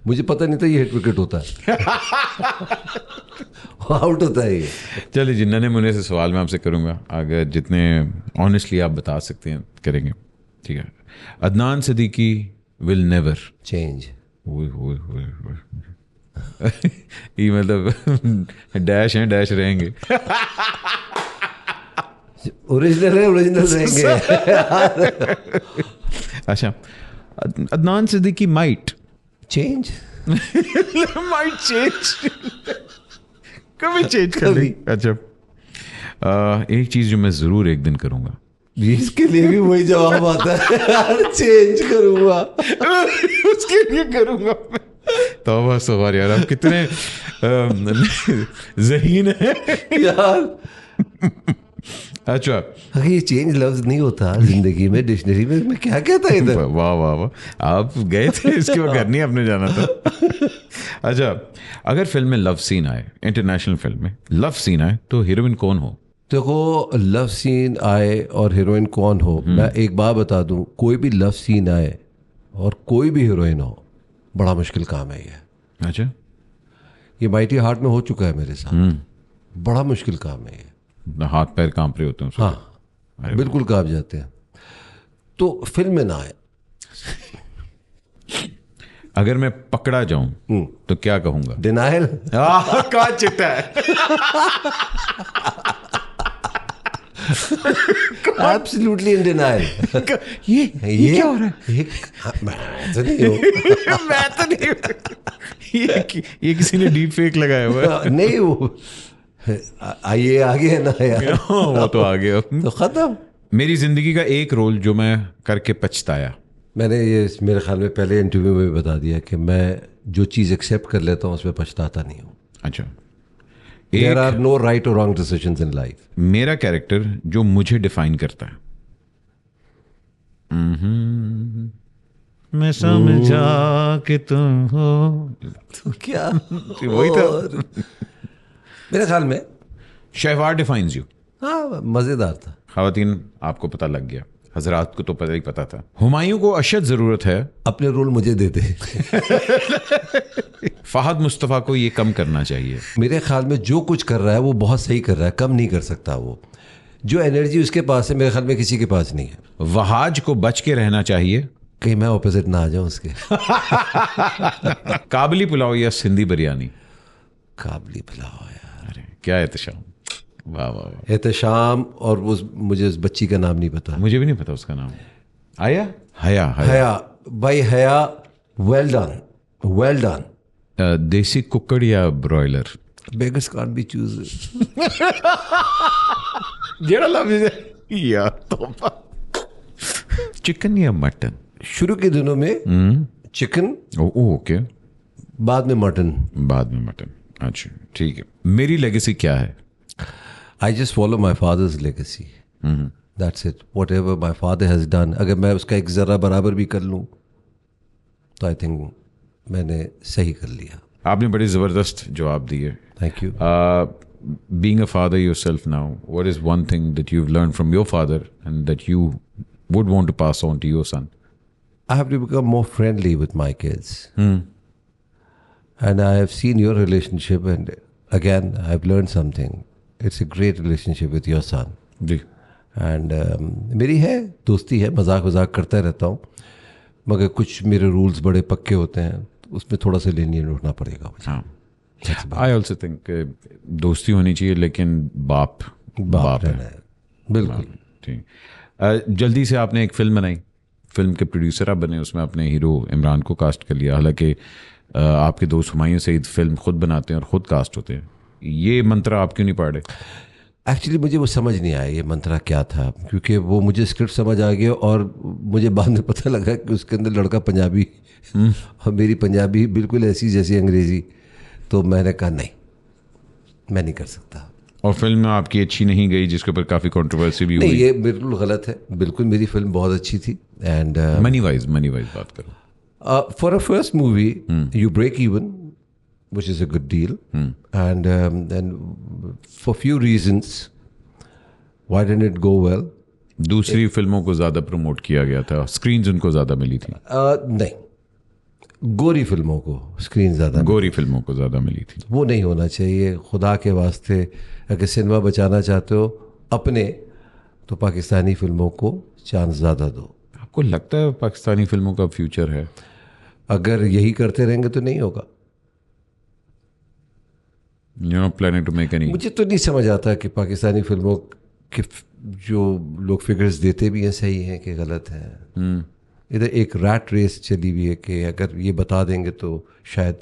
मुझे पता नहीं था ये हिट विकेट होता है। आउट होता है ये। चलिए जी, नन्हे मुन्ने से सवाल मैं आपसे करूँगा, अगर जितने ऑनेस्टली आप बता सकते हैं करेंगे, ठीक है? Adnan Siddiqui will never change. ये मतलब डैश हैं, डैश रहेंगे। ओरिजिनल है, ओरिजिनल रहेंगे। अच्छा, Adnan Siddiqui might change. Might change. कभी चेंज कर ली। अच्छा, एक चीज़ जो मैं ज़रूर एक दिन करूँगा, इसके लिए भी वही जवाब आता है, चेंज करूंगा। उसके लिए करूंगा मैं। तौबा सवार यार, आप कितने ज़हीन है यार। अच्छा, अगर ये चेंज लफ्ज नहीं होता जिंदगी में, डिक्शनरी में, मैं क्या कहता इधर। वाह वाह वाह, आप गए थे इसके बाद, घर नहीं आपने जाना था। अच्छा, अगर फिल्म में लव सीन आए, इंटरनेशनल फिल्म में लव सीन आए, तो हीरोइन कौन हो? देखो, लव सीन आए और हीरोइन कौन हो, मैं एक बात बता दूं, कोई भी लव सीन आए और कोई भी हीरोइन हो, बड़ा मुश्किल काम है ये। अच्छा, ये माइटी हार्ट में हो चुका है मेरे साथ, बड़ा मुश्किल काम है ये। हाथ पैर कांप रहे होते हैं उसके। हाँ, बिल्कुल कांप जाते हैं। तो फिल्म में ना आए। अगर मैं पकड़ा जाऊं तो क्या कहूंगा? डिनाइल। कहाँ चिट्टा है? Absolutely in denial. ये क्या हो रहा है? मैं तो नहीं हूँ। मैं तो नहीं हूँ। ये किसी ने डीप फेक लगाया हुआ है। नहीं, वो आइए आगे है ना यार। वो तो आ गया। तो खत्म। मेरी जिंदगी का एक रोल जो मैं करके पछताया। मैंने ये मेरे ख्याल में पहले इंटरव्यू में भी बता दिया कि मैं जो चीज़ एक्सेप्ट कर लेता हूँ उसमें पछताता नहीं हूँ। अच्छा, देयर आर नो राइट और रॉन्ग डिसीजंस इन लाइफ। मेरा कैरेक्टर जो मुझे डिफाइन करता है। मैं समझा कि तुम हो। तो क्या वही था मेरे ख्याल में। Shahwar defines you. हाँ, मज़ेदार था। ख़वातीन, आपको पता लग गया, हजरात को तो पता ही पता था। हुमायूं को अशद ज़रूरत है अपने रोल मुझे दे दे। फहद मुस्तफ़ा को ये कम करना चाहिए। मेरे ख्याल में जो कुछ कर रहा है वो बहुत सही कर रहा है, कम नहीं कर सकता वो। जो एनर्जी उसके पास है मेरे ख्याल में किसी के पास नहीं है। वहाज को बच के रहना चाहिए, कहीं मैं ऑपोजिट ना आ जाऊं उसके। काबली पुलाव या सिंधी बिरयानी? काबली पुलाव यार। अरे क्या एहतशाम, वाह वाह वाह। एहतशाम। और मुझे उस बच्ची का नाम नहीं पता। मुझे भी नहीं पता उसका नाम। आया हया हया भाई, हया। Well done, well done. देसी कुकड़ या broiler? Beggars can't be choose. जेड़ा लफ्ज़ है या तौबा। चिकन या मटन? शुरू के दिनों में चिकन, ओके, बाद में मटन। बाद में मटन। अच्छा ठीक है। मेरी लेगेसी क्या है? I just follow my father's legacy, that's it. What ever my father has done, अगर मैं उसका एक ज़रा बराबर भी कर लूँ तो आई थिंक मैंने सही कर लिया। आपने बड़ी ज़बरदस्त जवाब दिए। Thank you. Being a father yourself now, what is one thing that you've learned from your father and that you would want to pass on to your son? I have to become more friendly with my kids. And I have seen your relationship, and again, I've learned something. It's a great relationship with your son. जी। And मेरी है दोस्ती है, मजाक वजाक करता रहता हूँ, मगर कुछ मेरे रूल्स बड़े पक्के होते हैं, तो उसमें थोड़ा सा lenient होना पड़ेगा मुझे। हाँ, आई ऑल्सो थिंक दोस्ती होनी चाहिए, लेकिन बाप है। बिल्कुल ठीक। जल्दी से आपने एक फिल्म बनाई, फिल्म के प्रोड्यूसर आप बने, उसमें आपने हीरो इमरान को कास्ट कर लिया। हालांकि आपके दोस्त हुमायूं सईद फिल्म खुद बनाते हैं और ख़ुद कास्ट होते हैं। ये मंत्रा आप क्यों नहीं पढ़ रहे? एक्चुअली मुझे वो समझ नहीं आया ये मंत्रा क्या था, क्योंकि वो मुझे स्क्रिप्ट समझ आ गया और मुझे बाद में पता लगा कि उसके अंदर लड़का पंजाबी और मेरी पंजाबी बिल्कुल ऐसी जैसी अंग्रेज़ी। तो मैंने कहा नहीं, मैं नहीं कर सकता। और फिल्म आपकी अच्छी नहीं गई, जिसके ऊपर काफ़ी कंट्रोवर्सी भी नहीं, हुई। ये बिल्कुल गलत है। बिल्कुल मेरी फिल्म बहुत अच्छी थी। एंड मनी वाइज बात करो। For a first movie you break even, which is a good deal. And for few reasons, why didn't it go well? दूसरी फिल्मों को ज़्यादा प्रमोट किया गया था, स्क्रीन्स उनको ज़्यादा मिली थी। नहीं, गोरी फिल्मों को स्क्रीन ज़्यादा, गोरी फिल्मों को ज़्यादा मिली थी। वो नहीं होना चाहिए। खुदा के वास्ते अगर सिनेमा बचाना चाहते हो अपने, तो पाकिस्तानी फिल्मों को चांस ज़्यादा दो। आपको लगता है पाकिस्तानी फिल्मों का फ्यूचर है? अगर यही करते रहेंगे तो नहीं होगा। You're not planning to make any? मुझे तो नहीं समझ आता कि पाकिस्तानी फिल्मों के जो लोग फिगर्स देते भी हैं सही हैं कि गलत हैं। इधर एक रैट रेस चली हुई है कि अगर ये बता देंगे तो शायद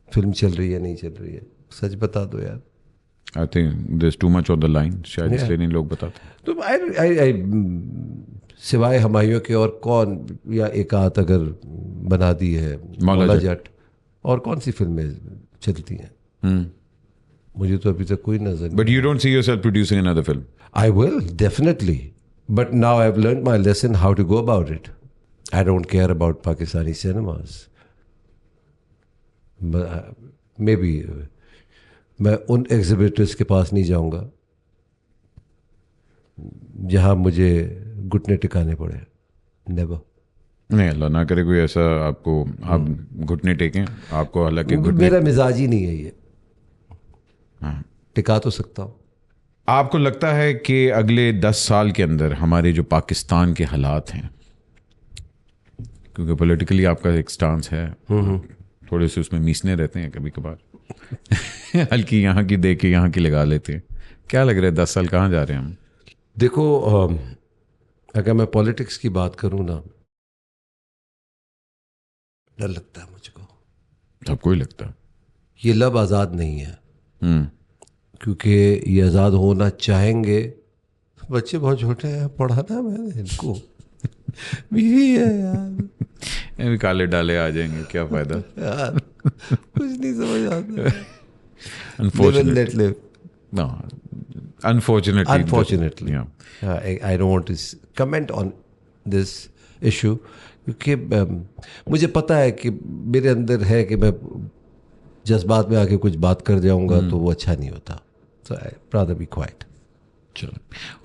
फिल्म चल रही है, नहीं चल रही है। सच बता दो यार। I think this too much on the line, शायद इसलिए नहीं लोग बताते. तो आई सिवाय हमायूं के और कौन, या एक आध अगर बना दी है मौला जट, और कौन सी फिल्में चलती हैं? मुझे तो अभी तक कोई नजर नहीं. But you don't see yourself producing another film? I will, definitely. But now I've learned my lesson how to go about it. I don't care about Pakistani cinemas. But, maybe मैं उन एग्जिबिटर्स के पास नहीं जाऊंगा जहां मुझे घुटने टिकाने पड़े. Never. नहीं, अल्लाह ना करे कोई ऐसा आपको, आप घुटने टेकें आपको, हालांकि मेरा मिजाज ही नहीं है ये. टिका तो सकता हूँ. आपको लगता है कि अगले 10 साल के अंदर हमारे जो पाकिस्तान के हालात हैं, क्योंकि पॉलिटिकली आपका एक स्टांस है, थोड़े से उसमें मीसने रहते हैं कभी कभार, हल्की यहाँ की दे के यहाँ की लगा लेते हैं, क्या लग रहा है 10 साल कहाँ जा रहे हैं हम? देखो, अगर मैं पॉलिटिक्स की बात करूँ ना, डर लगता है मुझको. सबको ही लगता है. ये लब आज़ाद नहीं है. क्योंकि ये आज़ाद होना चाहेंगे. बच्चे बहुत छोटे हैं, पढ़ाना मैंने इनको. बीवी है यार, भी काले डाले आ जाएंगे, क्या फ़ायदा यार. कुछ नहीं समझ आता. Unfortunately, no. Unfortunately, yeah. I don't want to comment on this issue, क्योंकि मुझे पता है कि मेरे अंदर है कि मैं जज्बात में आके कुछ बात कर जाऊंगा तो वो अच्छा नहीं होता. So I rather be quiet. चलो,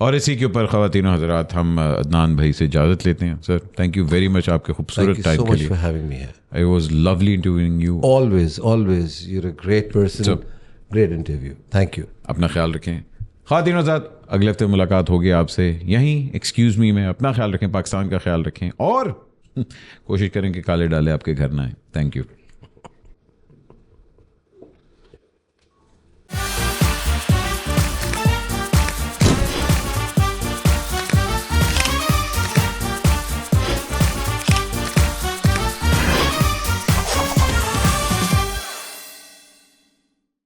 और इसी के ऊपर ख़वातीन हज़रात हम अदनान भाई से इजाज़त लेते हैं. Sir, thank you very much आपके खूबसूरत टाइम के लिए. Thank you so much for having me here. It was lovely interviewing you. Always. You're a great person. Great interview. Thank you. अपना ख्याल रखें. ख़वातीन हज़रात, अगले हफ्ते मुलाकात होगी आपसे यहीं एक्सक्यूज़ मी में. अपना ख्याल रखें, पाकिस्तान का ख्याल रखें, और कोशिश करें कि काले डाले आपके घर ना आए. Thank you.